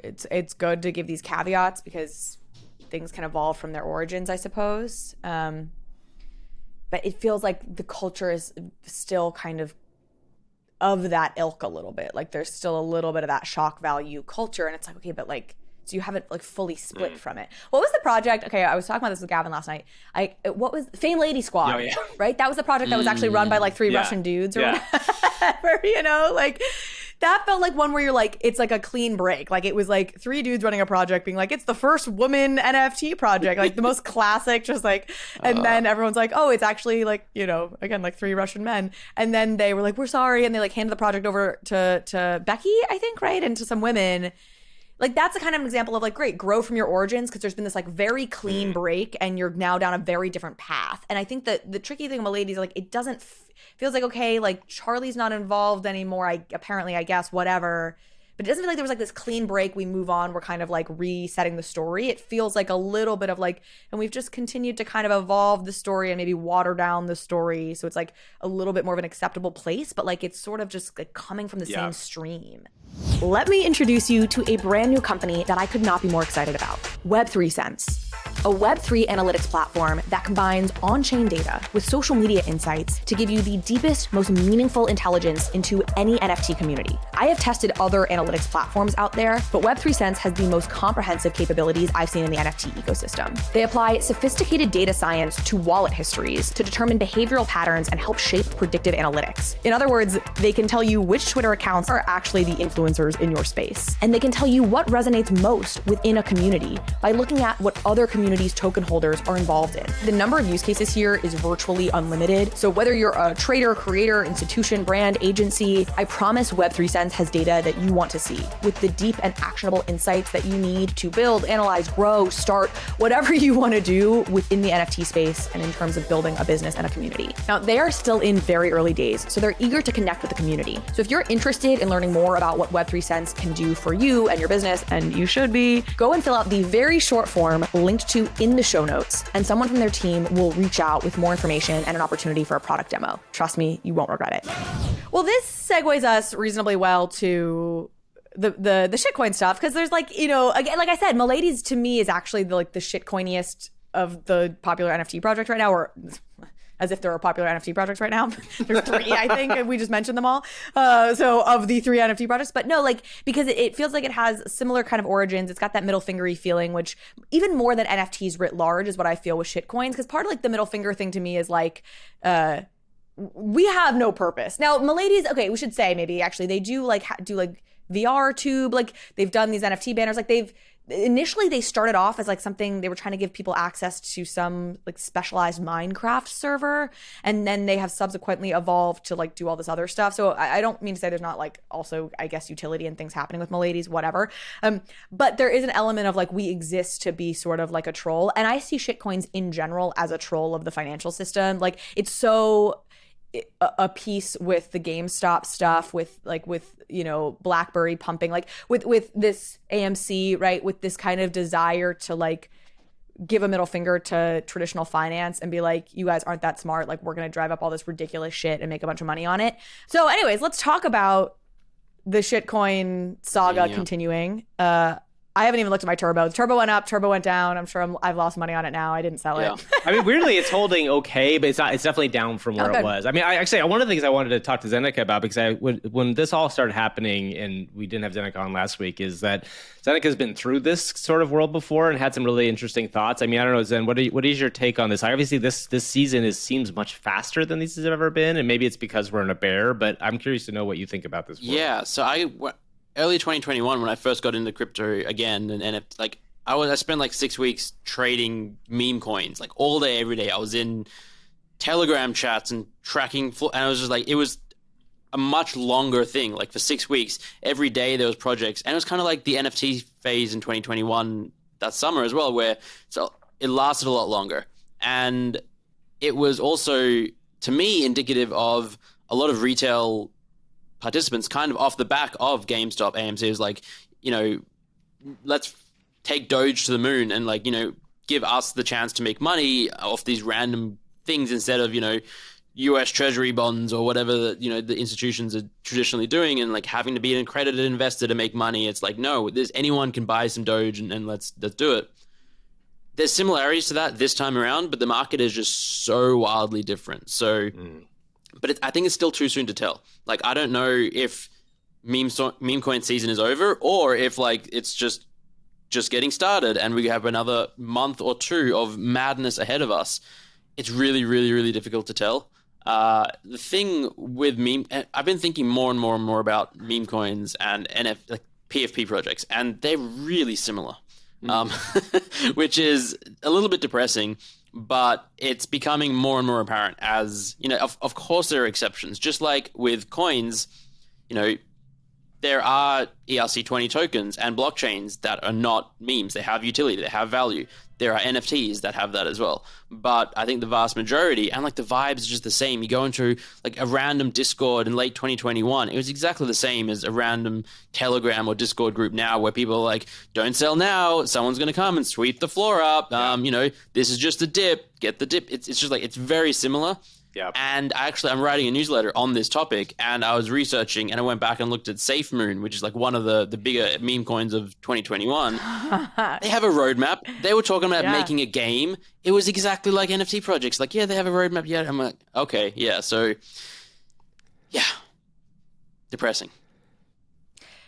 It's good to give these caveats because things can evolve from their origins, I suppose. But it feels like the culture is still kind of that ilk a little bit. Like there's still a little bit of that shock value culture, and it's like, okay, but like, so you haven't like fully split from it. What was the project? Okay, I was talking about this with Gavin last night. What was FameLadySquad? Right? That was the project that was actually run by like 3 Russian dudes or whatever. ever, you know, like that felt like one where you're like, it's like a clean break. Like it was like 3 dudes running a project being like, it's the first woman NFT project, like the most classic, just like, and then everyone's like, oh, it's actually like, you know, again, like 3 Russian men. And then they were like, we're sorry. And they like handed the project over to Becky, I think, right? And to some women. Like that's a kind of an example of like, great, grow from your origins, because there's been this like very clean break and you're now down a very different path. And I think that the tricky thing with Milady is like, it doesn't feels like, okay, like Charlie's not involved anymore. I guess, whatever. But it doesn't feel like there was like this clean break. We move on. We're kind of like resetting the story. It feels like a little bit of like, and we've just continued to kind of evolve the story and maybe water down the story. So it's like a little bit more of an acceptable place, but like it's sort of just like coming from the same stream. Let me introduce you to a brand new company that I could not be more excited about. Web3 Sense. A Web3 analytics platform that combines on-chain data with social media insights to give you the deepest, most meaningful intelligence into any NFT community. I have tested other analytics platforms out there, but Web3 Sense has the most comprehensive capabilities I've seen in the NFT ecosystem. They apply sophisticated data science to wallet histories to determine behavioral patterns and help shape predictive analytics. In other words, they can tell you which Twitter accounts are actually the influencers in your space. And they can tell you what resonates most within a community by looking at what other communities token holders are involved in. The number of use cases here is virtually unlimited. So whether you're a trader, creator, institution, brand, agency, I promise Web3 Sense has data that you want to see with the deep and actionable insights that you need to build, analyze, grow, start, whatever you want to do within the NFT space and in terms of building a business and a community. Now, they are still in very early days, so they're eager to connect with the community. So if you're interested in learning more about what Web3 Sense can do for you and your business, and you should be, go and fill out the very short form linked to in the show notes, and someone from their team will reach out with more information and an opportunity for a product demo. Trust me, you won't regret it. Well, this segues us reasonably well to the shitcoin stuff, because there's like, you know, again, like I said, Miladys to me is actually the shitcoiniest of the popular NFT projects right now, or as if there are popular NFT projects right now. There's 3, I think, and we just mentioned them all. So of the 3 NFT projects, but no, like, because it feels like it has similar kind of origins. It's got that middle fingery feeling, which even more than NFTs writ large is what I feel with shitcoins. Because part of like the middle finger thing to me is like, we have no purpose. Now, Miladys, okay, we should say maybe actually they do like VR tube, like they've done these NFT banners, like initially they started off as like something they were trying to give people access to some like specialized Minecraft server, and then they have subsequently evolved to like do all this other stuff. So I don't mean to say there's not like also, I guess, utility and things happening with Miladys, whatever. But there is an element of like we exist to be sort of like a troll, and I see shitcoins in general as a troll of the financial system. Like it's so a piece with the GameStop stuff, with you know, BlackBerry pumping, like with this AMC, right, with this kind of desire to like give a middle finger to traditional finance and be like, you guys aren't that smart, like we're gonna drive up all this ridiculous shit and make a bunch of money on it. So anyways, let's talk about the shitcoin saga continuing. I haven't even looked at my turbo. The turbo went up, turbo went down. I'm sure I've lost money on it now. I didn't sell it. I mean, weirdly, it's holding okay, but it's not. It's definitely down from where it was. I mean, one of the things I wanted to talk to Zeneca about, because when this all started happening and we didn't have Zeneca on last week, is that Zeneca's been through this sort of world before and had some really interesting thoughts. I mean, I don't know, Zen, what is your take on this? Obviously, this season seems much faster than these have ever been, and maybe it's because we're in a bear, but I'm curious to know what you think about this world. Yeah, so early 2021, when I first got into crypto again, and NFT, like I spent like 6 weeks trading meme coins, like all day, every day. I was in Telegram chats and tracking, and I was just like, it was a much longer thing. Like for 6 weeks, every day there was projects, and it was kind of like the NFT phase in 2021 that summer as well, where so it lasted a lot longer, and it was also to me indicative of a lot of retail participants kind of off the back of GameStop, AMC was like, you know, let's take Doge to the moon and like, you know, give us the chance to make money off these random things instead of, you know, US Treasury bonds or whatever, you know, the institutions are traditionally doing, and like having to be an accredited investor to make money. It's like, no, anyone can buy some Doge and let's do it. There's similarities to that this time around, but the market is just so wildly different. So but I think it's still too soon to tell. Like, I don't know if meme coin season is over, or if like it's just getting started and we have another month or 2 of madness ahead of us. It's really, really, really difficult to tell. The thing with I've been thinking more and more and more about meme coins and like PFP projects, and they're really similar, which is a little bit depressing. But it's becoming more and more apparent as, of course there are exceptions. Just like with coins, there are ERC20 tokens and blockchains that are not memes. They have utility, they have value. There are NFTs that have that as well. But I think the vast majority, and like the vibes are just the same. You go into like a random Discord in late 2021, it was exactly the same as a random Telegram or Discord group now, where people are like, don't sell now, someone's going to come and sweep the floor up. This is just a dip, get the dip. It's just like, it's very similar. Yeah. And I'm writing a newsletter on this topic, and I was researching, and I went back and looked at SafeMoon, which is like one of the bigger meme coins of 2021. They have a roadmap. They were talking about making a game. It was exactly like NFT projects. Like, yeah, they have a roadmap. Yeah, I'm like, okay, yeah. So, yeah, depressing.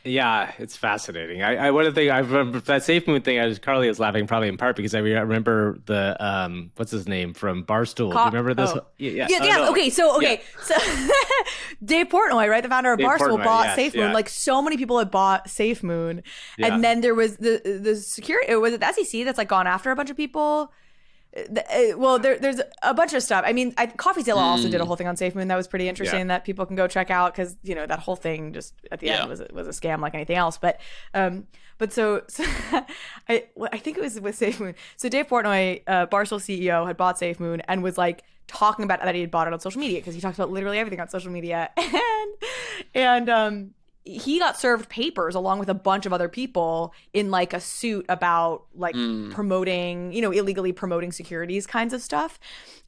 Yeah, it's fascinating. I one of the things I remember that SafeMoon thing. Carly was laughing probably in part because I remember the what's his name from Barstool. Do you remember this? Oh. Yeah. No. Okay, so Dave Portnoy, right, the founder of Barstool, bought SafeMoon. Yeah. Like so many people had bought SafeMoon, and then there was the security. Was it the SEC that's like gone after a bunch of people? Well, there's a bunch of stuff. I mean, Coffee Zilla also did a whole thing on SafeMoon that was pretty interesting that people can go check out because that whole thing just at the end was a scam like anything else. But so I think it was with SafeMoon. So Dave Portnoy, Barstool CEO, had bought SafeMoon and was like talking about that he had bought it on social media because he talks about literally everything on social media, and he got served papers along with a bunch of other people in like a suit about like promoting, illegally promoting securities kinds of stuff.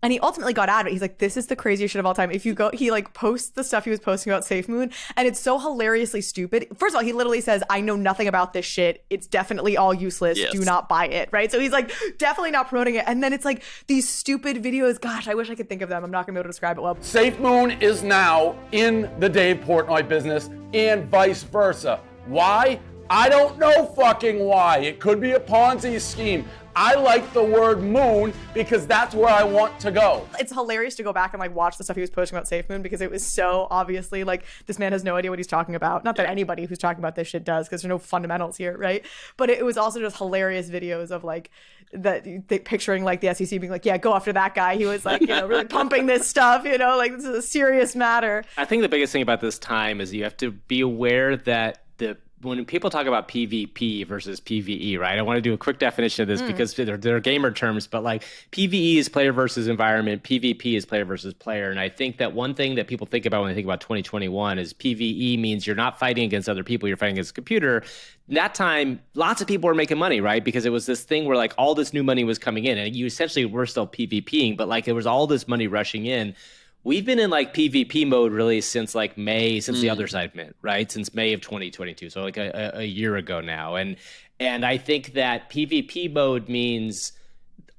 And he ultimately got out of it. He's like, this is the craziest shit of all time. If you go, he like posts the stuff he was posting about SafeMoon, and it's so hilariously stupid. First of all, he literally says, I know nothing about this shit. It's definitely all useless. Yes. Do not buy it. Right. So he's like definitely not promoting it. And then it's like these stupid videos. Gosh, I wish I could think of them. I'm not gonna be able to describe it well. SafeMoon is now in the Dave Portnoy business and vice versa. Why? I don't know fucking why. It could be a Ponzi scheme. I like the word moon because that's where I want to go. It's hilarious to go back and like watch the stuff he was posting about SafeMoon because it was so obviously like this man has no idea what he's talking about. Not that anybody who's talking about this shit does because there's no fundamentals here, right? But it was also just hilarious videos of like picturing like the SEC being like, yeah, go after that guy. He was like, really pumping this stuff, like this is a serious matter. I think the biggest thing about this time is you have to be aware that when people talk about PvP versus PvE, right? I want to do a quick definition of this because they're gamer terms, but like PvE is player versus environment, PvP is player versus player. And I think that one thing that people think about when they think about 2021 is PvE means you're not fighting against other people, you're fighting against a computer. That time, lots of people were making money, right? Because it was this thing where like all this new money was coming in and you essentially were still PvPing, but like it was all this money rushing in. We've been in like PvP mode really since like May, since the other side mint, right? Since May of 2022. So like a year ago now. And I think that PvP mode means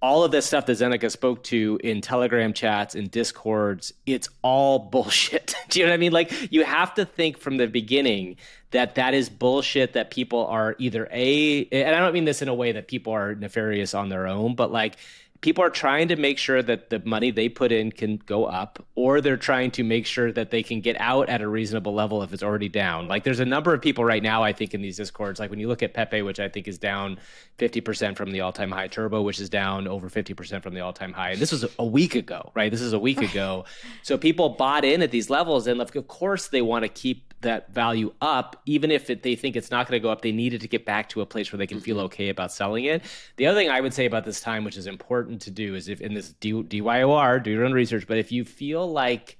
all of this stuff that Zeneca spoke to in Telegram chats and Discords, it's all bullshit. Do you know what I mean? Like you have to think from the beginning that is bullshit that people are either and I don't mean this in a way that people are nefarious on their own, but like people are trying to make sure that the money they put in can go up, or they're trying to make sure that they can get out at a reasonable level if it's already down. Like there's a number of people right now, I think, in these Discords, like when you look at PEPE, which I think is down 50% from the all-time high, Turbo, which is down over 50% from the all-time high. And this was a week ago, right? This is a week ago. So people bought in at these levels, and of course they want to keep that value up, even if they think it's not going to go up. They needed to get back to a place where they can feel okay about selling it. The other thing I would say about this time, which is important to do, is if in this DYOR, do your own research, but if you feel like,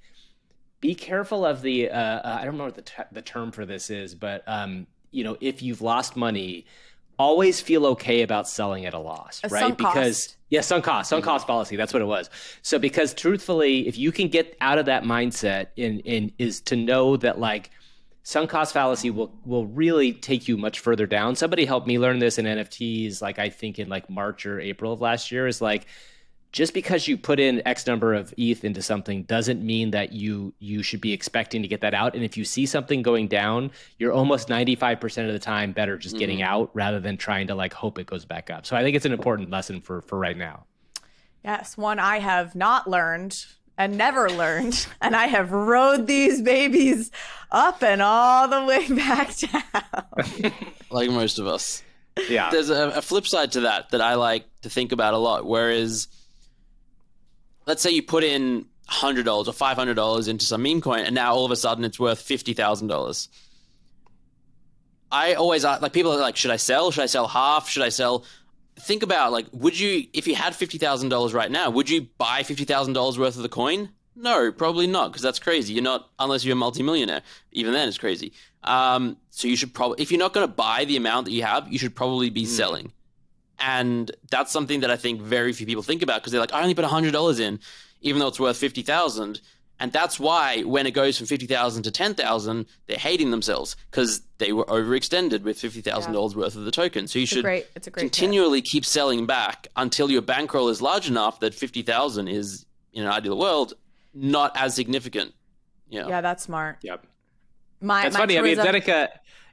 be careful of the, I don't know what the term for this is, but if you've lost money, always feel okay about selling at a loss, right? Because sunk cost policy, that's what it was. So because truthfully, if you can get out of that mindset and is to know that like sunk cost fallacy will really take you much further down. Somebody helped me learn this in NFTs, like I think in like March or April of last year, is like, just because you put in X number of ETH into something doesn't mean that you should be expecting to get that out. And if you see something going down, you're almost 95% of the time better just getting out rather than trying to like hope it goes back up. So I think it's an important lesson for right now. Yes, one I have not learned and never learned. And I have rode these babies up and all the way back down. Like most of us. Yeah. There's a flip side to that I like to think about a lot. Whereas, let's say you put in $100 or $500 into some meme coin, and now all of a sudden it's worth $50,000. I always ask, like, people are like, should I sell? Should I sell half? Should I sell? Think about, like, would you, if you had $50,000 right now, would you buy $50,000 worth of the coin? No, probably not, because that's crazy. You're not, unless you're a multimillionaire. Even then, it's crazy. So you should probably, if you're not going to buy the amount that you have, you should probably be selling. And that's something that I think very few people think about, because they're like, I only put $100 in, even though it's worth $50,000. And that's why when it goes from $50,000 to $10,000, they're hating themselves, because they were overextended with $50,000 worth of the token. So you should continually keep selling back until your bankroll is large enough that $50,000 is, in an ideal world, not as significant. Yeah, that's smart. Yep. That's funny. I mean, Zeneca,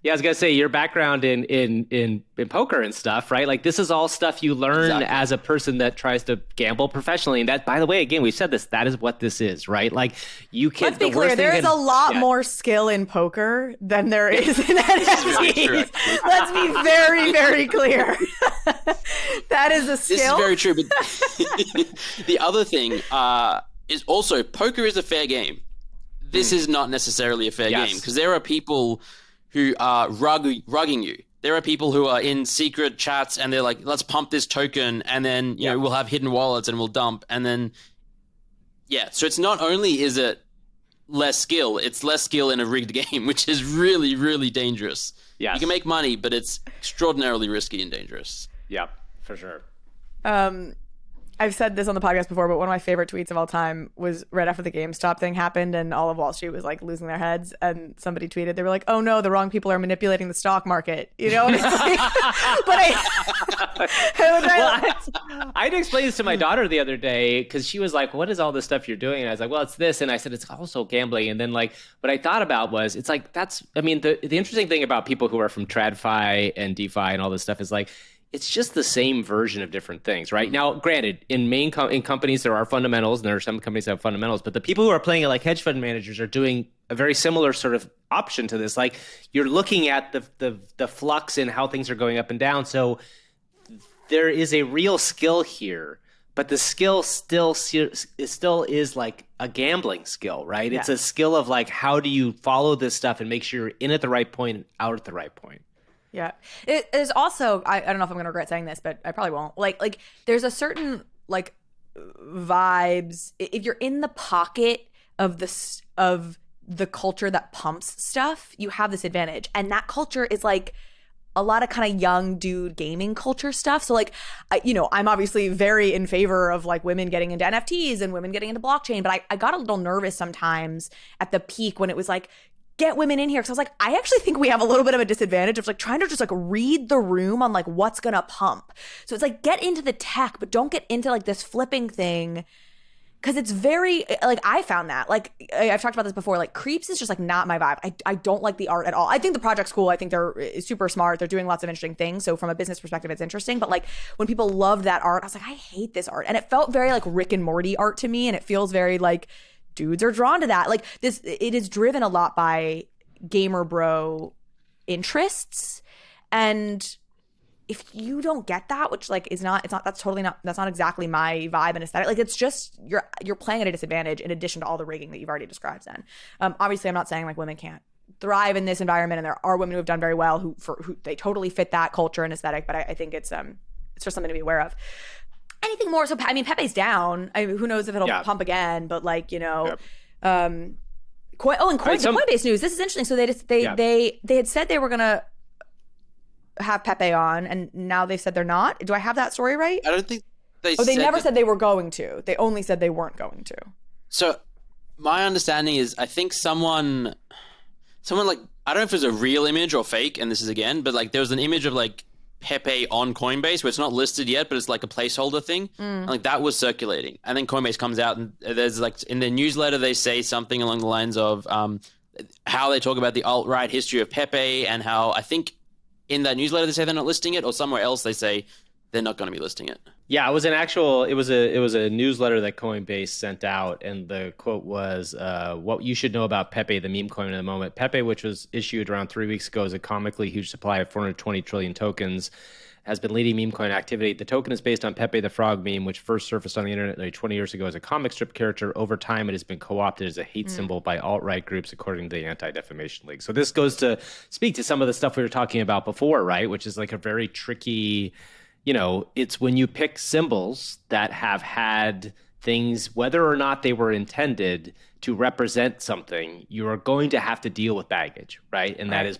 I was gonna say, your background in poker and stuff, right? Like, this is all stuff you learn as a person that tries to gamble professionally. And that, by the way, again, we've said this, that is what this is, right? Like, you can. Let's be clear, there is a lot more skill in poker than there is in NFTs. Let's be very, very clear. That is a skill. This is very true. But the other thing is also, poker is a fair game. This is not necessarily a fair game, because there are people who are rugging you. There are people who are in secret chats and they're like, let's pump this token, and then you know, we'll have hidden wallets and we'll dump, and then so it's not only is it less skill, it's less skill in a rigged game, which is really, really dangerous. You can make money, but it's extraordinarily risky and dangerous. Yep, for sure. I've said this on the podcast before, but one of my favorite tweets of all time was right after the GameStop thing happened and all of Wall Street was like losing their heads, and somebody tweeted, they were like, oh no, the wrong people are manipulating the stock market, you know? And it's like, I had to explain this to my daughter the other day, because she was like, what is all this stuff you're doing? And I was like, well, it's this. And I said, it's also gambling. And then, like, what I thought about was, it's like, that's, I mean, the interesting thing about people who are from TradFi and DeFi and all this stuff is, like, it's just the same version of different things, right? Now, granted, in companies, there are fundamentals, and there are some companies that have fundamentals, but the people who are playing it like hedge fund managers are doing a very similar sort of option to this. Like, you're looking at the flux in how things are going up and down. So there is a real skill here, but the skill still is like a gambling skill, right? It's a skill of, like, how do you follow this stuff and make sure you're in at the right point and out at the right point. Yeah. It is also, I don't know if I'm going to regret saying this, but I probably won't. Like there's a certain, like, vibes. If you're in the pocket of the culture that pumps stuff, you have this advantage. And that culture is, like, a lot of kind of young dude gaming culture stuff. So, like, I'm obviously very in favor of, like, women getting into NFTs and women getting into blockchain. But I got a little nervous sometimes at the peak when it was like, get women in here, because I was like, I actually think we have a little bit of a disadvantage of, like, trying to just, like, read the room on, like, what's gonna pump. So it's like, get into the tech, but don't get into, like, this flipping thing, because it's very, like, I found that, like, I've talked about this before, like, Creeps is just, like, not my vibe. I don't like the art at all. I think the project's cool. I think they're super smart. They're doing lots of interesting things. So from a business perspective, it's interesting. But, like, when people love that art, I was like, I hate this art. And it felt very, like, Rick and Morty art to me. And it feels very, like, dudes are drawn to that. Like, this, it is driven a lot by gamer bro interests. And if you don't get that, which, like, that's not exactly my vibe and aesthetic. Like, it's just, you're playing at a disadvantage in addition to all the rigging that you've already described then. Obviously, I'm not saying, like, women can't thrive in this environment, and there are women who have done very well who they totally fit that culture and aesthetic, but I think it's just something to be aware of. Anything more? So, I mean, Pepe's down. Who knows if it'll pump again? But, like, you know, the Coinbase news. This is interesting. So they had said they were gonna have Pepe on, and now they've said they're not. Do I have that story right? I don't think they. They never said they were going to. They only said they weren't going to. So my understanding is, I think someone like, I don't know if it's a real image or fake, and this is again, but, like, there was an image of, like, Pepe on Coinbase where it's not listed yet, but it's like a placeholder thing. And, like, that was circulating. And then Coinbase comes out and there's, like, in their newsletter, they say something along the lines of how they talk about the alt-right history of Pepe, and how, I think in that newsletter they say they're not listing it, or somewhere else they say they're not going to be listing it. Yeah, it was a newsletter that Coinbase sent out, and the quote was, what you should know about PEPE, the meme coin of the moment. PEPE, which was issued around 3 weeks ago, is a comically huge supply of 420 trillion tokens, has been leading meme coin activity. The token is based on Pepe the Frog meme, which first surfaced on the internet like 20 years ago as a comic strip character. Over time, it has been co-opted as a hate symbol by alt-right groups, according to the Anti-Defamation League. So this goes to speak to some of the stuff we were talking about before, right? Which is like a very tricky, it's when you pick symbols that have had things, whether or not they were intended to represent something, you are going to have to deal with baggage, right? And that is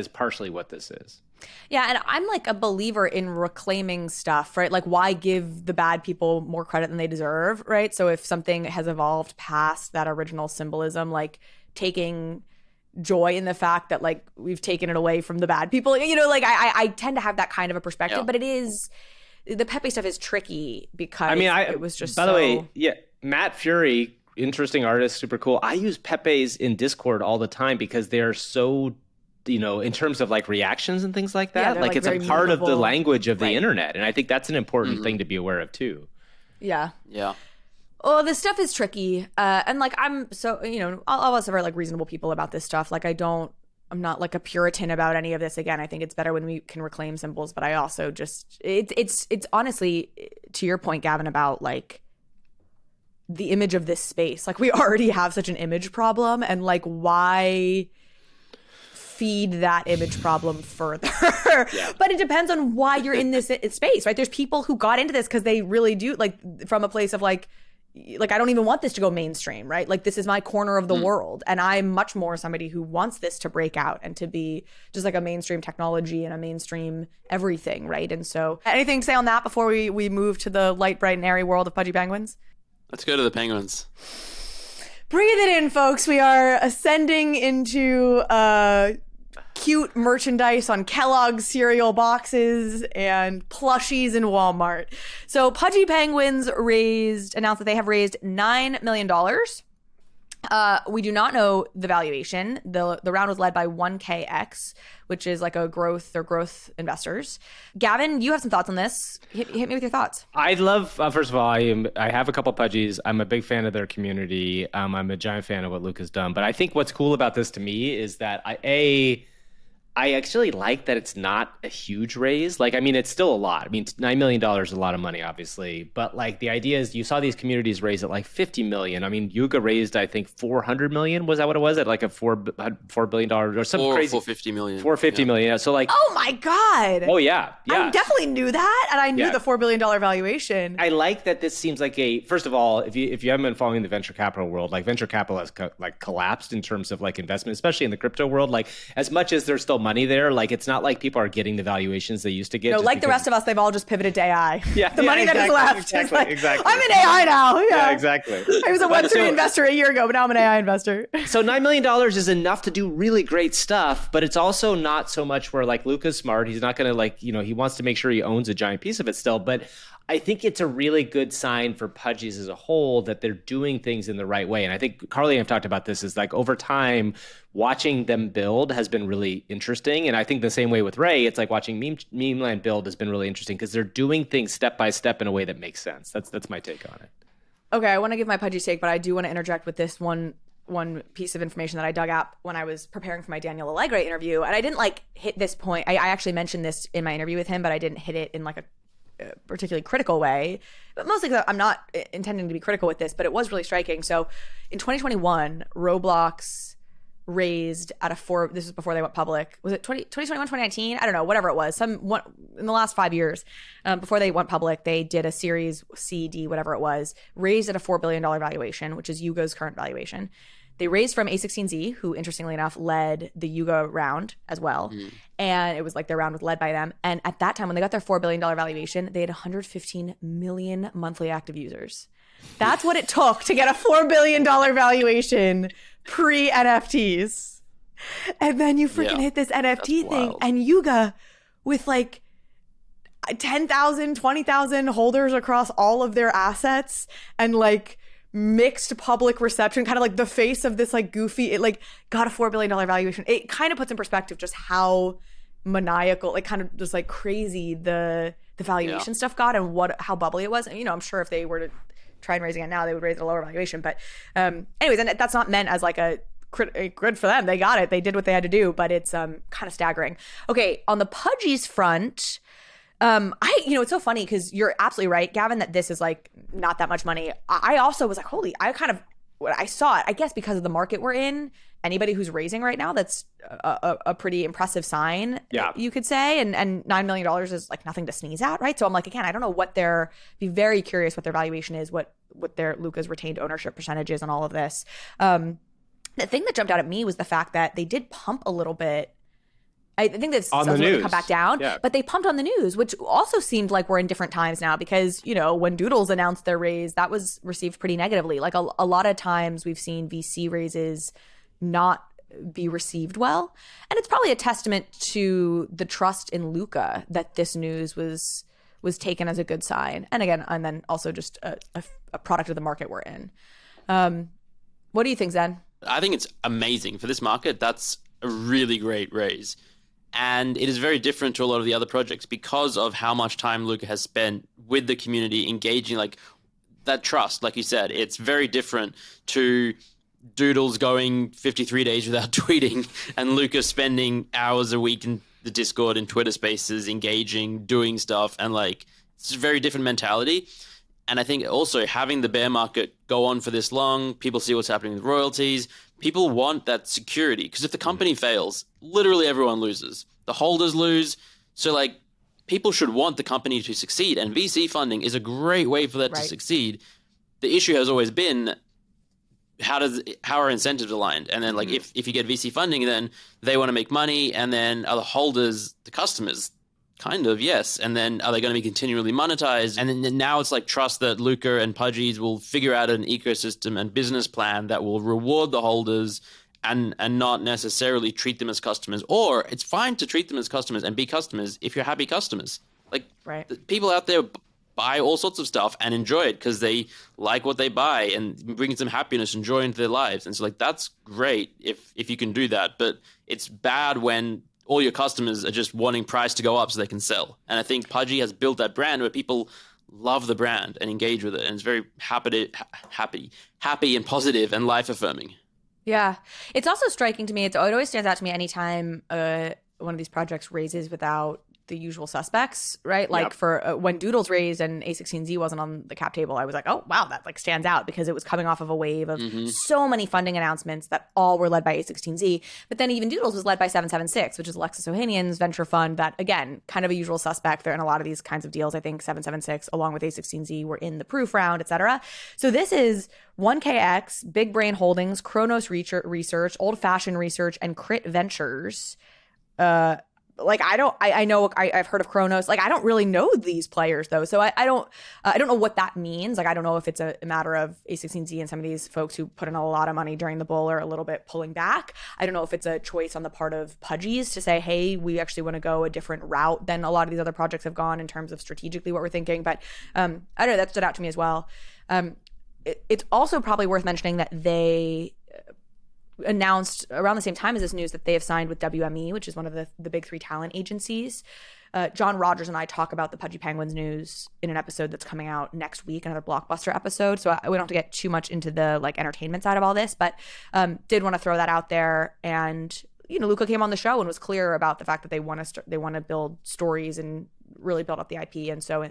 partially what this is. Yeah, and I'm like a believer in reclaiming stuff, right? Like, why give the bad people more credit than they deserve, right? So if something has evolved past that original symbolism, like taking joy in the fact that like we've taken it away from the bad people, like I tend to have that kind of a perspective, but it is, the Pepe stuff is tricky because it was just by the way, Matt Fury, interesting artist, super cool. I use Pepes in Discord all the time because they're so, in terms of like reactions and things like that, like it's a part of the language of the internet. And I think that's an important thing to be aware of too. Yeah. Yeah. Oh, this stuff is tricky. And like, I'm so, all of us are like reasonable people about this stuff. Like I'm not like a Puritan about any of this. Again, I think it's better when we can reclaim symbols, but I also just, it's honestly, to your point, Gavin, about like the image of this space. Like we already have such an image problem, and like, why feed that image problem further? But it depends on why you're in this space, right? There's people who got into this because they really do, like, from a place of like I don't even want this to go mainstream, right? Like, this is my corner of the world, and I'm much more somebody who wants this to break out and to be just like a mainstream technology and a mainstream everything, right? And so, anything to say on that before we move to the light, bright, and airy world of Pudgy Penguins? Let's go to the penguins. Breathe it in, folks. We are ascending into cute merchandise on Kellogg's cereal boxes and plushies in Walmart. So Pudgy Penguins announced that they have raised $9 million. We do not know the valuation. The round was led by 1KX, which is like they're growth investors. Gavin, you have some thoughts on this. Hit me with your thoughts. I love, first of all, I have a couple Pudgies. I'm a big fan of their community. I'm a giant fan of what Luca's done. But I think what's cool about this to me is that I actually like that it's not a huge raise. Like, I mean, it's still a lot. I mean, $9 million is a lot of money, obviously. But like, the idea is you saw these communities raise at like 50 million. I mean, Yuga raised, I think, 400 million. Was that what it was? At like a $4 billion or something crazy. 450 million. 450 million. Yeah. So like, oh my God. Oh yeah. I definitely knew that. And I knew the $4 billion valuation. I like that this seems like first of all, if you haven't been following the venture capital world, like venture capital has collapsed in terms of like investment, especially in the crypto world. Like, as much as there's still money there, like it's not like people are getting the valuations they used to get. No, like the rest of us, they've all just pivoted to AI. Yeah, the money that is left. Exactly. I'm in AI now. Yeah, exactly. I was a Web3 investor a year ago, but now I'm an AI investor. So $9 million is enough to do really great stuff, but it's also not so much where like Luca's smart. He's not going to he wants to make sure he owns a giant piece of it still. But I think it's a really good sign for Pudgies as a whole that they're doing things in the right way. And I think Carly and I've talked about this, is like over time, watching them build has been really interesting. And I think the same way with Ray, it's like watching Meme Land build has been really interesting because they're doing things step by step in a way that makes sense. That's my take on it. Okay, I want to give my Pudgy take, but I do want to interject with this one piece of information that I dug up when I was preparing for my Daniel Allegre interview. And I didn't hit this point. I actually mentioned this in my interview with him, but I didn't hit it in a particularly critical way, but mostly because I'm not intending to be critical with this, but it was really striking. So in 2021, Roblox raised this was before they went public. Was it 2021, 2019? I don't know, whatever it was. In the last 5 years, before they went public, they did a Series C, D, whatever it was, raised at a $4 billion valuation, which is Yuga's current valuation. They raised from A16Z, who interestingly enough led the Yuga round as well. And it was like their round was led by them. And at that time, when they got their $4 billion valuation, they had 115 million monthly active users. That's what it took to get a $4 billion valuation pre-NFTs. And then you freaking hit this NFT thing. And Yuga, with like 10,000, 20,000 holders across all of their assets and like mixed public reception, kind of like the face of this like goofy, it like got a $4 billion valuation. It kind of puts in perspective just how maniacal, like kind of just like crazy the valuation stuff got and how bubbly it was. And, I'm sure if they were to try and raise again now, they would raise at a lower valuation. But anyways, and that's not meant as like a good for them. They got it. They did what they had to do, but it's kind of staggering. Okay, on the Pudgy's front, it's so funny because you're absolutely right, Gavin, that this is like not that much money. I also was like, I saw it, I guess, because of the market we're in. Anybody who's raising right now, that's a pretty impressive sign, you could say. And $9 million is like nothing to sneeze at, right? So I'm like, again, I don't know be very curious what their valuation is, what their Luca's retained ownership percentage is on all of this. The thing that jumped out at me was the fact that they did pump a little bit. I think that's something to come back down, but they pumped on the news, which also seemed like we're in different times now because, when Doodles announced their raise, that was received pretty negatively. Like a lot of times we've seen VC raises not be received well. And it's probably a testament to the trust in Luca that this news was taken as a good sign. And again, and then also just a product of the market we're in. What do you think, Zen? I think it's amazing for this market. That's a really great raise. And it is very different to a lot of the other projects because of how much time Luca has spent with the community, engaging, like that trust, like you said. It's very different to Doodles going 53 days without tweeting and Luca spending hours a week in the Discord and Twitter spaces, engaging, doing stuff. And like, it's a very different mentality. And I think also having the bear market go on for this long, people see what's happening with royalties. People want that security because if the company fails, literally everyone loses. The holders lose. So like people should want the company to succeed, and VC funding is a great way for that to succeed. The issue has always been how are incentives aligned? And then like if you get VC funding, then they want to make money, and then are the holders the customers? Kind of, yes. And then are they going to be continually monetized? And then now it's like trust that Luca and Pudgy's will figure out an ecosystem and business plan that will reward the holders and not necessarily treat them as customers. Or it's fine to treat them as customers and be customers if you're happy customers. Like people out there buy all sorts of stuff and enjoy it because they like what they buy and brings them happiness and joy into their lives. And so like that's great if you can do that. But it's bad when all your customers are just wanting price to go up so they can sell. And I think Pudgy has built that brand where people love the brand and engage with it. And it's very happy and positive and life affirming. Yeah. It's also striking to me. It always stands out to me anytime one of these projects raises without the usual suspects, right? Like for when Doodles raised and A16Z wasn't on the cap table, I was like, oh, wow, that like stands out because it was coming off of a wave of so many funding announcements that all were led by A16Z. But then even Doodles was led by 776, which is Alexis Ohanian's venture fund that, again, kind of a usual suspect. They're in a lot of these kinds of deals. I think 776 along with A16Z were in the proof round, et cetera. So this is 1KX, Big Brain Holdings, Kronos Research, Old Fashioned Research, and Crit Ventures. Like I know I've heard of Kronos. Like I don't really know these players though, so I don't know what that means. Like I don't know if it's a matter of A16Z and some of these folks who put in a lot of money during the bull are a little bit pulling back. I don't know if it's a choice on the part of Pudgy's to say, hey, we actually want to go a different route than a lot of these other projects have gone in terms of strategically what we're thinking. But I don't know, that stood out to me as well. It's also probably worth mentioning that they announced around the same time as this news that they have signed with WME, which is one of the big three talent agencies. John Rogers and I talk about the Pudgy Penguins news in an episode that's coming out next week, another blockbuster episode. So we don't have to get too much into the like entertainment side of all this, but did want to throw that out there. And Luca came on the show and was clear about the fact that they want to build stories and really build up the IP. And so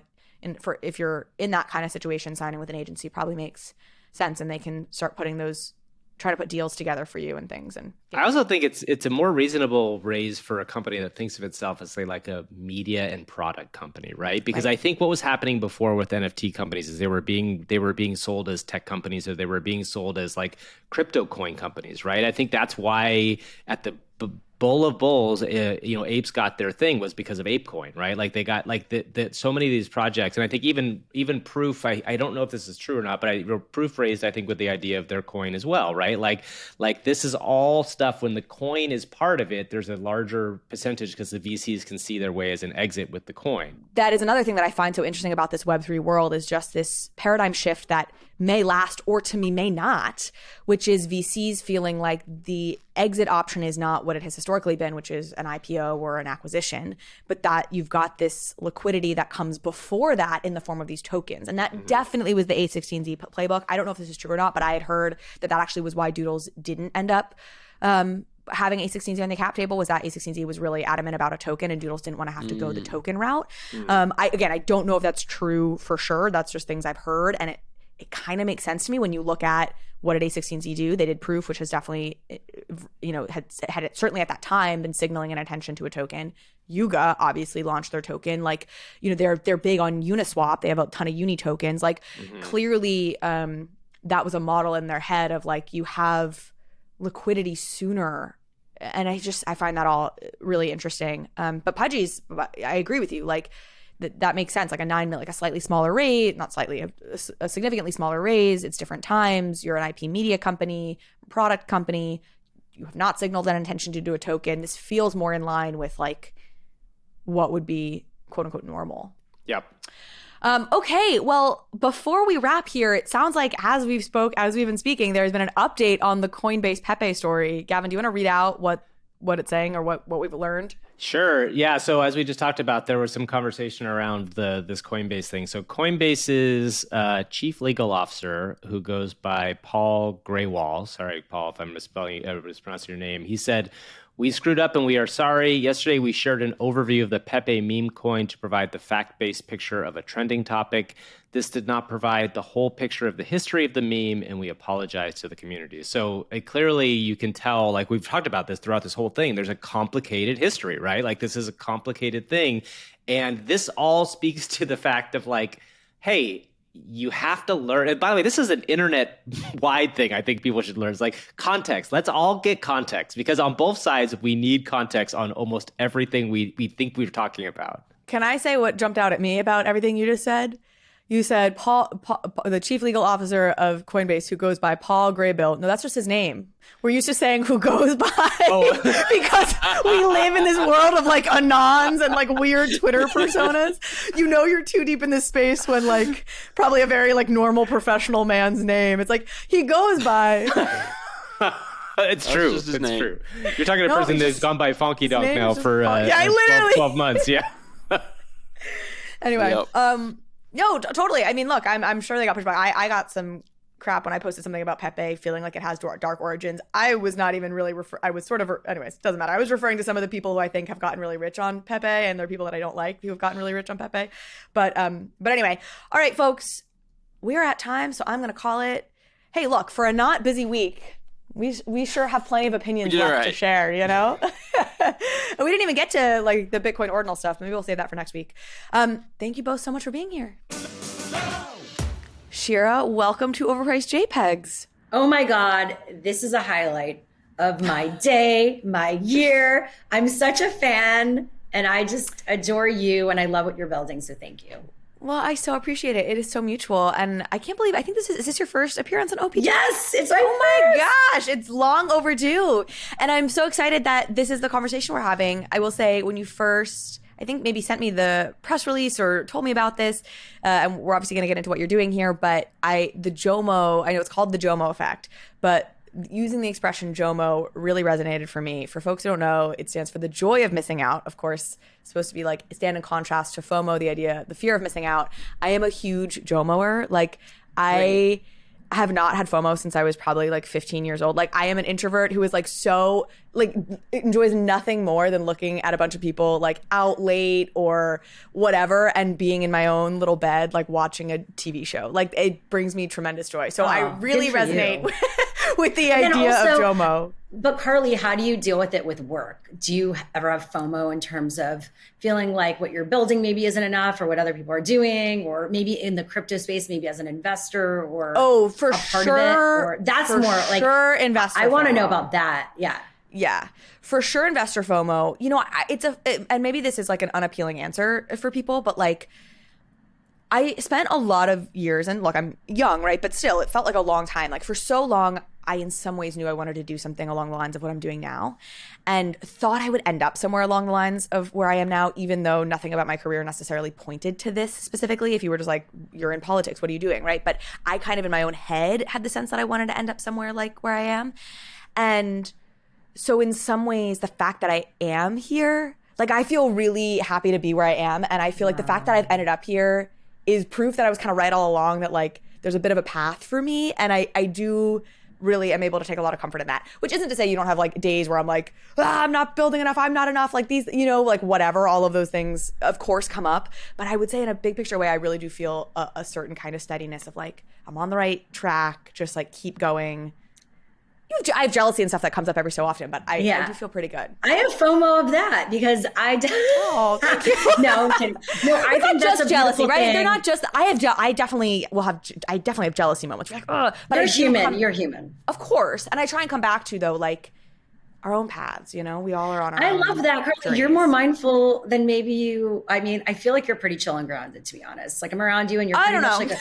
if you're in that kind of situation, signing with an agency probably makes sense, and they can start try to put deals together for you and things. And I also think it's a more reasonable raise for a company that thinks of itself as say like a media and product company, right? Because I think what was happening before with NFT companies is they were being sold as tech companies, or they were being sold as like crypto coin companies, right? I think that's why at the bull of bulls, apes got their thing was because of ApeCoin, right? Like they got like so many of these projects, and I think even Proof, I don't know if this is true or not, but Proof raised, I think, with the idea of their coin as well, right? Like this is all stuff when the coin is part of it, there's a larger percentage because the VCs can see their way as an exit with the coin. That is another thing that I find so interesting about this Web3 world is just this paradigm shift that may last or to me may not, which is VCs feeling like the exit option is not what it has historically historically been, which is an IPO or an acquisition, but that you've got this liquidity that comes before that in the form of these tokens. And that definitely was the A16Z playbook. I don't know if this is true or not, but I had heard that actually was why Doodles didn't end up having A16Z on the cap table, was that A16Z was really adamant about a token and Doodles didn't want to have to go the token route. I don't know if that's true for sure. That's just things I've heard. And it kind of makes sense to me when you look at what did A16Z do? They did Proof, which has definitely, had it certainly at that time been signaling an intention to a token. Yuga obviously launched their token. Like, they're big on Uniswap. They have a ton of Uni tokens. Like, clearly that was a model in their head of like, you have liquidity sooner. And I find that all really interesting. But Pudgy's, I agree with you. Like, that makes sense. Like like a slightly smaller raise, not slightly, a significantly smaller raise. It's different times. You're an IP media company, product company. You have not signaled an intention to do a token. This feels more in line with like what would be quote unquote normal. Yep. Okay, well, before we wrap here, it sounds like as we've been speaking, there's been an update on the Coinbase PEPE story. Gavin, do you want to read out what it's saying or what we've learned? Sure. Yeah. So as we just talked about, there was some conversation around this Coinbase thing. So Coinbase's chief legal officer, who goes by Paul Graywall, sorry, Paul, if I'm mispronouncing your name, he said, "We screwed up and we are sorry. Yesterday, we shared an overview of the PEPE meme coin to provide the fact-based picture of a trending topic. This did not provide the whole picture of the history of the meme, and we apologize to the community." So clearly, you can tell, like we've talked about this throughout this whole thing, there's a complicated history, right? Like this is a complicated thing. And this all speaks to the fact of like, hey, you have to learn. And by the way, this is an internet-wide thing I think people should learn. It's like context. Let's all get context, because on both sides, we need context on almost everything we think we're talking about. Can I say what jumped out at me about everything you just said? You said Paul, the chief legal officer of Coinbase, who goes by Paul Graybill. No, that's just his name. We're used to saying who goes by because we live in this world of like anons and like weird Twitter personas. You're too deep in this space when like probably a very like normal professional man's name. It's like he goes by. It's true. It's true. You're talking to a person that's gone by Funky Dog now for 12 months. Yeah. Anyway, Yep. No, totally. I mean, look, I'm sure they got pushed back. I got some crap when I posted something about PEPE feeling like it has dark origins. I was not even really I was sort of, anyways, doesn't matter. I was referring to some of the people who I think have gotten really rich on PEPE, and there are people that I don't like who have gotten really rich on PEPE. But anyway, all right, folks, we are at time, so I'm going to call it. Hey, look, for a not busy week, we sure have plenty of opinions left to share, And we didn't even get to like the Bitcoin ordinal stuff. Maybe we'll save that for next week. Thank you both so much for being here. Shira, welcome to Overpriced JPEGs. Oh my God, this is a highlight of my day, my year. I'm such a fan, and I just adore you, and I love what you're building, so thank you. Well, I so appreciate it. It is so mutual. And I can't believe, I think is this your first appearance on OPG? Yes, it's my my gosh, it's long overdue. And I'm so excited that this is the conversation we're having. I will say, when you first, I think maybe sent me the press release or told me about this, and we're obviously going to get into what you're doing here, but the JOMO, I know it's called the JOMO effect, but using the expression JOMO really resonated for me. For folks who don't know, it stands for the joy of missing out. Of course, it's supposed to be like stand in contrast to FOMO, the fear of missing out. I am a huge JOMOer. Like I have not had FOMO since I was probably like 15 years old. Like I am an introvert who is like so like enjoys nothing more than looking at a bunch of people like out late or whatever and being in my own little bed like watching a TV show. Like it brings me tremendous joy. So I really resonate with the idea of JOMO. But Carly, how do you deal with it with work? Do you ever have FOMO in terms of feeling like what you're building maybe isn't enough, or what other people are doing, or maybe in the crypto space, maybe as an investor, or for a part sure, of it? Or that's for more like sure investor. I want to FOMO. know about that. Yeah. Yeah, for sure investor FOMO. You know, and maybe this is like an unappealing answer for people, but like I spent a lot of years, and look, I'm young, right? But still, it felt like a long time. Like for so long, I in some ways knew I wanted to do something along the lines of what I'm doing now, and thought I would end up somewhere along the lines of where I am now, even though nothing about my career necessarily pointed to this specifically. If you were just like, you're in politics, what are you doing, right? But I kind of in my own head had the sense that I wanted to end up somewhere like where I am. And so in some ways, the fact that I am here, like I feel really happy to be where I am. And I feel like the fact that I've ended up here is proof that I was kind of right all along, that like there's a bit of a path for me. And I do really am able to take a lot of comfort in that, which isn't to say you don't have like days where I'm like, I'm not building enough, I'm not enough, like these, you know, like whatever, all of those things of course come up. But I would say in a big picture way, I really do feel a certain kind of steadiness of like, I'm on the right track, just like keep going. I have jealousy and stuff that comes up every so often, but I do feel pretty good. I have FOMO of that because Oh, thank you. No, I think that's just a jealousy, right? thing. They're not just. I definitely have jealousy moments. You're like, ugh. But You're human. Of course, and I try and come back to though, like our own paths. You know, we all are on our. I own love that, Carly. journeys. You're more mindful than maybe you. I mean, I feel like you're pretty chill and grounded, to be honest. Like I'm around you, and you're. I pretty don't much know. Like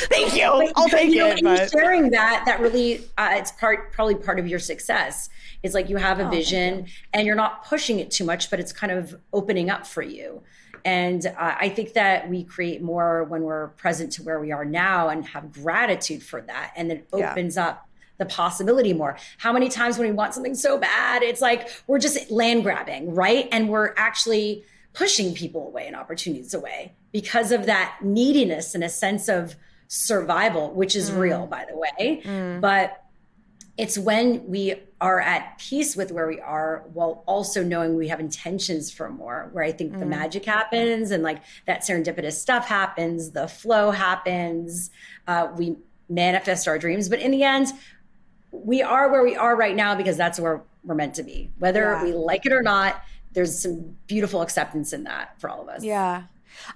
Thank you. I'll take it. And But sharing that really, it's probably part of your success. It's like you have a vision and you're not pushing it too much, but it's kind of opening up for you. And I think that we create more when we're present to where we are now and have gratitude for that. And then opens up the possibility more. How many times when we want something so bad, it's like we're just land grabbing, right? And we're actually pushing people away and opportunities away because of that neediness and a sense of survival, which is real, by the way. But it's when we are at peace with where we are while also knowing we have intentions for more, where I think the magic happens and like that serendipitous stuff happens, the flow happens, we manifest our dreams. But in the end, we are where we are right now because that's where we're meant to be. Whether we like it or not, there's some beautiful acceptance in that for all of us. Yeah.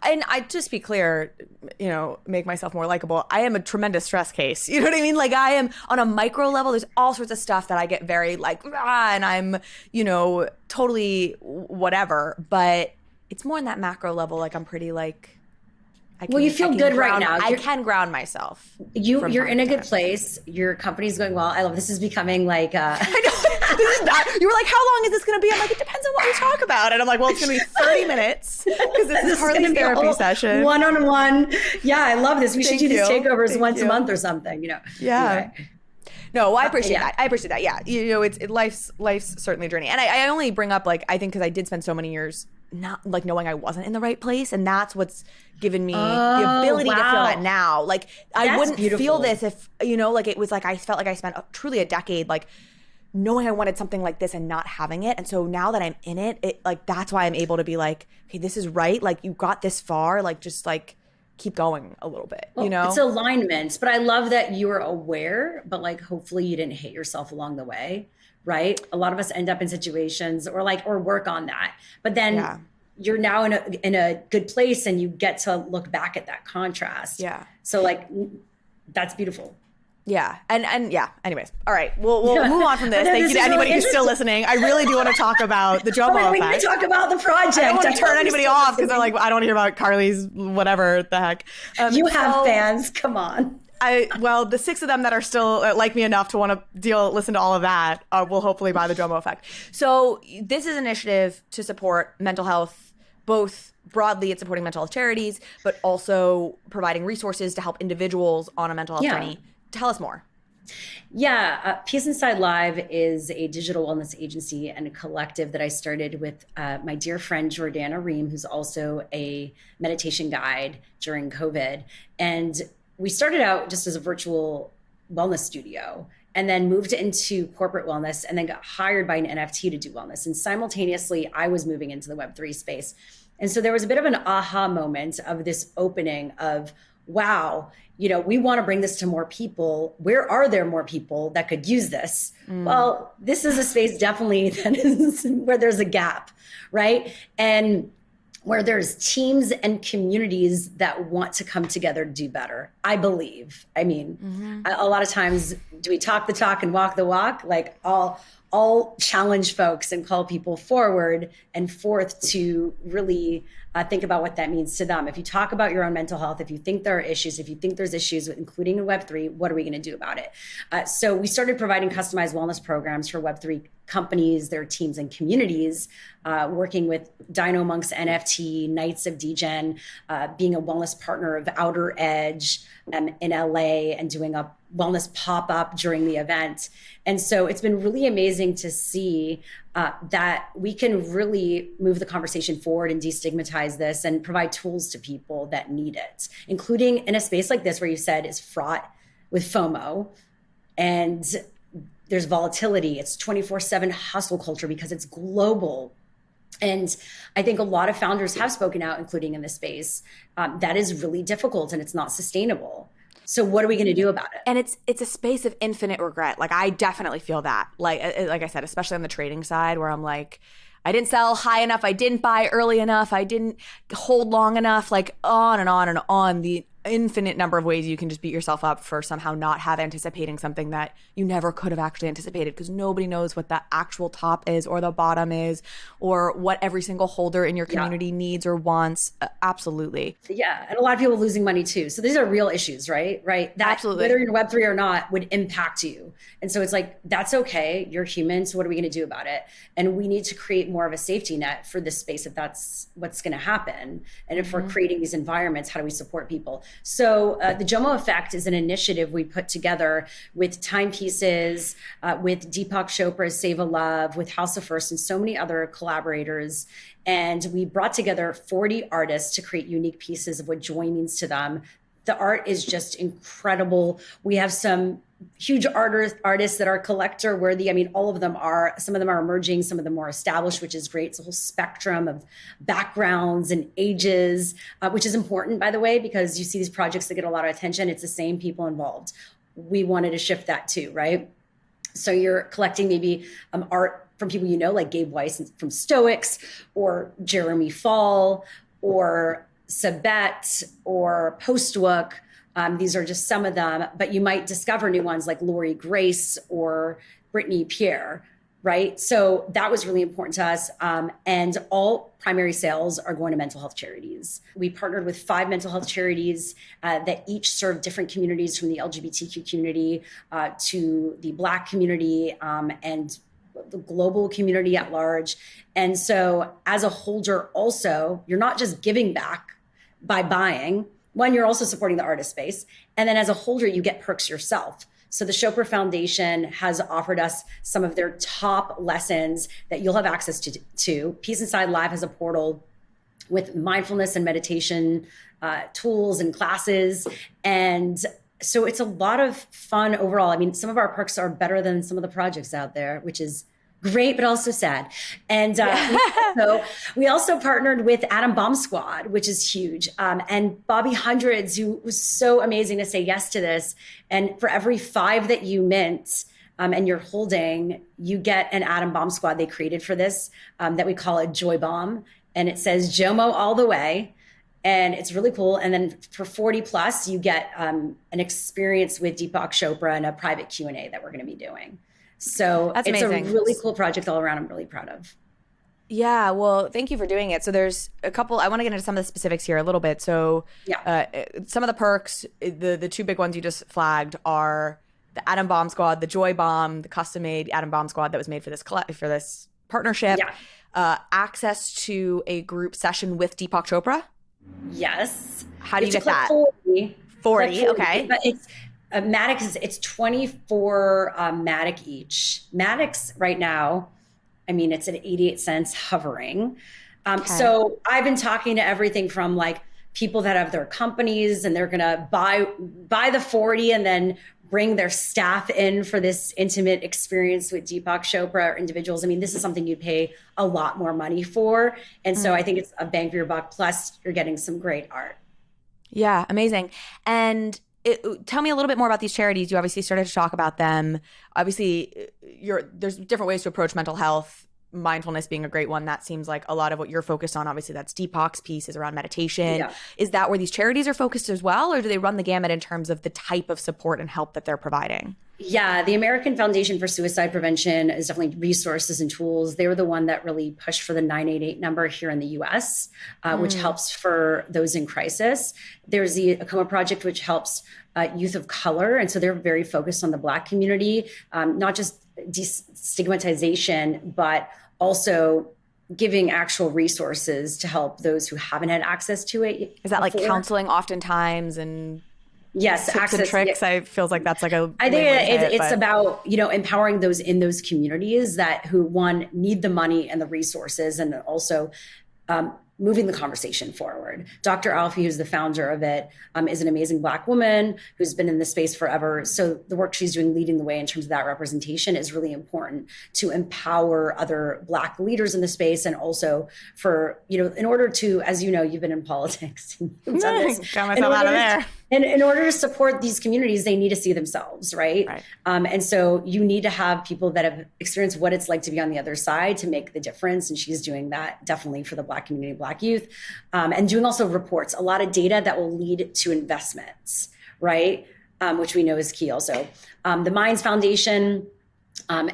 And I just be clear, you know, make myself more likable. I am a tremendous stress case. You know what I mean? Like I am on a micro level. There's all sorts of stuff that I get very like, and I'm, you know, totally whatever. But it's more on that macro level. Like I'm pretty like, you feel good right now. I can ground myself. You're in a good place. Your company's going well. I love this. Is becoming like I know. This is not, you were like, how long is this going to be? I'm like, it depends on what we talk about. And I'm like, well, it's going to be 30 minutes because this is Carly's therapy session. One-on-one. Yeah, I love this. We should do these takeovers once a month or something, you know. Yeah. Anyway. No, I appreciate that. I appreciate that. Yeah. You know, life's certainly a journey. And I only bring up like, I think because I did spend so many years not like knowing I wasn't in the right place. And that's what's given me the ability to feel that now. Like I wouldn't feel this if, you know, like it was like, I felt like I spent truly a decade, like knowing I wanted something like this and not having it. And so now that I'm in it, like, that's why I'm able to be like, okay, this is right. Like you got this far, like, just like keep going a little bit, you know? It's alignment, but I love that you were aware, but like, hopefully you didn't hate yourself along the way. Right. A lot of us end up in situations or work on that, but then you're now in a good place and you get to look back at that contrast. Yeah. So like, that's beautiful. Yeah. And yeah, anyways. All right. We'll move on from this. Thank you to anybody who's still listening. I really do want to talk about the JOMO effect. We need to talk about the project. I don't want to turn anybody off because they're like, I don't want to hear about Carly's whatever the heck. You have fans. Come on. Well, the 6 of them that are still like me enough to want to listen to all of that will hopefully buy the JOMO effect. So this is an initiative to support mental health, both broadly at supporting mental health charities, but also providing resources to help individuals on a mental health journey. Tell us more. Yeah, Peace Inside Live is a digital wellness agency and a collective that I started with my dear friend Jordana Ream, who's also a meditation guide during COVID. And we started out just as a virtual wellness studio and then moved into corporate wellness and then got hired by an NFT to do wellness. And simultaneously, I was moving into the Web3 space. And so there was a bit of an aha moment of this opening of, wow, you know, we want to bring this to more people. Where are there more people that could use this? Well, this is a space definitely that is where there's a gap, right? And where there's teams and communities that want to come together to do better, I believe. I mean, a lot of times, do we talk the talk and walk the walk? Like I'll challenge folks and call people forward and forth to really think about what that means to them. If you talk about your own mental health, if you think there are issues, if you think there's issues, including in Web3, what are we going to do about it? So we started providing customized wellness programs for Web3 companies, their teams and communities, working with Dino Monks NFT, Knights of Degen, being a wellness partner of Outer Edge in LA and doing a wellness pop up during the event. And so it's been really amazing to see that we can really move the conversation forward and destigmatize this and provide tools to people that need it, including in a space like this where you said is fraught with FOMO and there's volatility. It's 24/7 hustle culture because it's global. And I think a lot of founders have spoken out, including in this space, that is really difficult and it's not sustainable. So what are we going to do about it? And it's a space of infinite regret. Like, I definitely feel that. Like I said, especially on the trading side, where I'm like, I didn't sell high enough, I didn't buy early enough, I didn't hold long enough, like on and on and on. The infinite number of ways you can just beat yourself up for somehow not have anticipating something that you never could have actually anticipated, because nobody knows what the actual top is or the bottom is or what every single holder in your community needs or wants. Absolutely. Yeah. And a lot of people losing money too. So these are real issues, right? That absolutely, whether you're Web3 or not would impact you. And so it's like, that's okay. You're human. So what are we going to do about it? And we need to create more of a safety net for this space if that's what's going to happen. And if we're creating these environments, how do we support people? So the JOMO Effect is an initiative we put together with Timepieces, with Deepak Chopra's Save a Love, with House of First, and so many other collaborators. And we brought together 40 artists to create unique pieces of what joy means to them. The art is just incredible. We have some huge artists that are collector worthy. I mean, all of them are. Some of them are emerging, some of them more established, which is great. It's a whole spectrum of backgrounds and ages, which is important, by the way, because you see these projects that get a lot of attention. It's the same people involved. We wanted to shift that too, right? So you're collecting maybe art from people you know, like Gabe Weiss from Stoics, or Jeremy Fall, or Sabet, or Postwook. These are just some of them, but you might discover new ones like Lori Grace or Brittany Pierre, right? So that was really important to us. And all primary sales are going to mental health charities. We partnered with 5 mental health charities that each serve different communities, from the LGBTQ community to the Black community and the global community at large. And so as a holder also, you're not just giving back by buying. One, you're also supporting the artist space. And then as a holder, you get perks yourself. So the Chopra Foundation has offered us some of their top lessons that you'll have access to. Peace Inside Live has a portal with mindfulness and meditation tools and classes. And so it's a lot of fun overall. I mean, some of our perks are better than some of the projects out there, which is great, but also sad. And we also partnered with Atom Bomb Squad, which is huge. And Bobby Hundreds, who was so amazing to say yes to this. And for every 5 that you mint and you're holding, you get an Atom Bomb Squad they created for this that we call a Joy Bomb. And it says JOMO all the way. And it's really cool. And then for 40 plus, you get an experience with Deepak Chopra and a private Q&A that we're going to be doing. So it's amazing. A really cool project all around. I'm really proud of. Yeah, well, thank you for doing it. So there's a couple, I want to get into some of the specifics here a little bit. So some of the perks, the 2 big ones you just flagged are the Atom Bomb Squad, the Joy Bomb, the custom made Atom Bomb Squad that was made for this partnership, access to a group session with Deepak Chopra. Yes. How do you get that? 40, okay. But it's Matic it's 24 Matic each. Matic's right now, I mean, it's at 88 cents hovering. So I've been talking to everything from like people that have their companies and they're going to buy the 40 and then bring their staff in for this intimate experience with Deepak Chopra, or individuals. I mean, this is something you'd pay a lot more money for. And so I think it's a bang for your buck. Plus you're getting some great art. Yeah, amazing. And tell me a little bit more about these charities. You obviously started to talk about them. Obviously, there's different ways to approach mental health, mindfulness being a great one. That seems like a lot of what you're focused on. Obviously, that's Deepak's piece is around meditation. Yeah. Is that where these charities are focused as well? Or do they run the gamut in terms of the type of support and help that they're providing? Yeah, the American Foundation for Suicide Prevention is definitely resources and tools. They were the one that really pushed for the 988 number here in the US, which helps for those in crisis. There's the Acoma Project, which helps youth of color. And so they're very focused on the Black community, not just destigmatization, but also giving actual resources to help those who haven't had access to it. Is that before. Like counseling oftentimes and... Yes, tips access and tricks. I feels like that's like a. I think it's but about, empowering those in those communities that who, one, need the money and the resources, and also moving the conversation forward. Dr. Alfie, who's the founder of it, is an amazing Black woman who's been in this space forever. So the work she's doing, leading the way in terms of that representation, is really important to empower other Black leaders in the space, and also for, in order to, as you know, you've been in politics, and you've done this, got myself out of there. And in order to support these communities, they need to see themselves, right? And so you need to have people that have experienced what it's like to be on the other side to make the difference. And she's doing that definitely for the Black community, Black youth, and doing also reports, a lot of data that will lead to investments, right? Which we know is key also. The Minds Foundation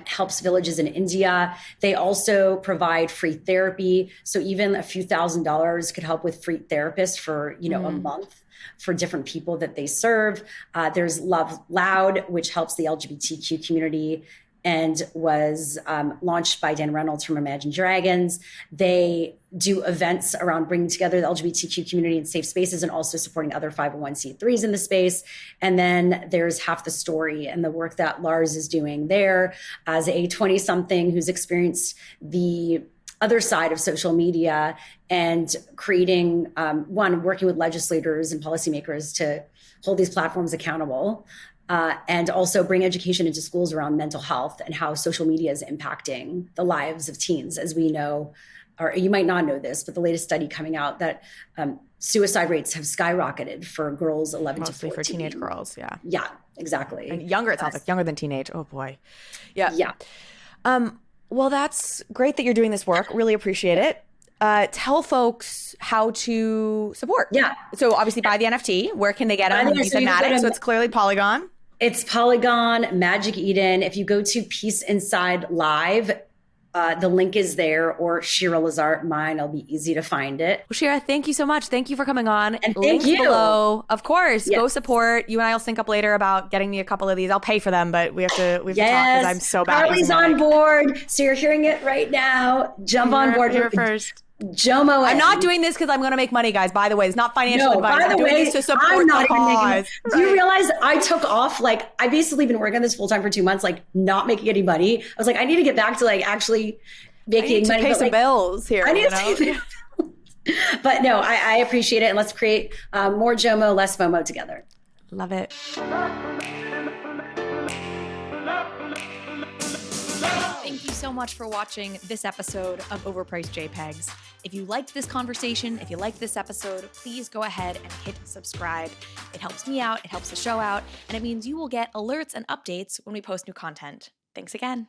helps villages in India. They also provide free therapy. So even a few $1,000s could help with free therapists for, a month for different people that they serve. There's Love Loud, which helps the LGBTQ community and was launched by Dan Reynolds from Imagine Dragons. They do events around bringing together the LGBTQ community in safe spaces, and also supporting other 501c3s in the space. And then there's Half the Story, and the work that Lars is doing there as a 20-something who's experienced the other side of social media, and creating, working with legislators and policymakers to hold these platforms accountable. And also bring education into schools around mental health and how social media is impacting the lives of teens. As we know, or you might not know this, but the latest study coming out that suicide rates have skyrocketed for girls 11 Mostly to 14. for teenage girls, yeah. Yeah, exactly. And younger, it sounds like younger than teenage. Oh boy. Yeah. Yeah. Well, that's great that you're doing this work. Really appreciate it. Tell folks how to support. Yeah. So obviously buy the NFT. Where can they get them? You said Matic, so it's clearly Polygon. It's Polygon, Magic Eden. If you go to Peace Inside Live, the link is there, or Shira Lazar, mine. It'll be easy to find it. Well, Shira, thank you so much. Thank you for coming on. And Links thank you. below. Of course. Yes. Go support. You and I will sync up later about getting me a couple of these. I'll pay for them, but we have to talk because I'm so bad. Harley's on board. So you're hearing it right now. Jump on board. Here first. JOMO. I'm not doing this because I'm going to make money, guys. By the way, it's not financial advice. By the I'm doing way, this to support I'm not the even making cause. Do you realize I took off? Like, I basically been working on this full time for 2 months, like not making any money. I was like, I need to get back to like actually making I need to money. pay some bills here. I need to pay bills. But no, I appreciate it. And let's create more JOMO, less FOMO together. Love it. Thank you so much for watching this episode of Overpriced JPEGs. If you liked this conversation, if you liked this episode, please go ahead and hit subscribe. It helps me out, it helps the show out, and it means you will get alerts and updates when we post new content. Thanks again.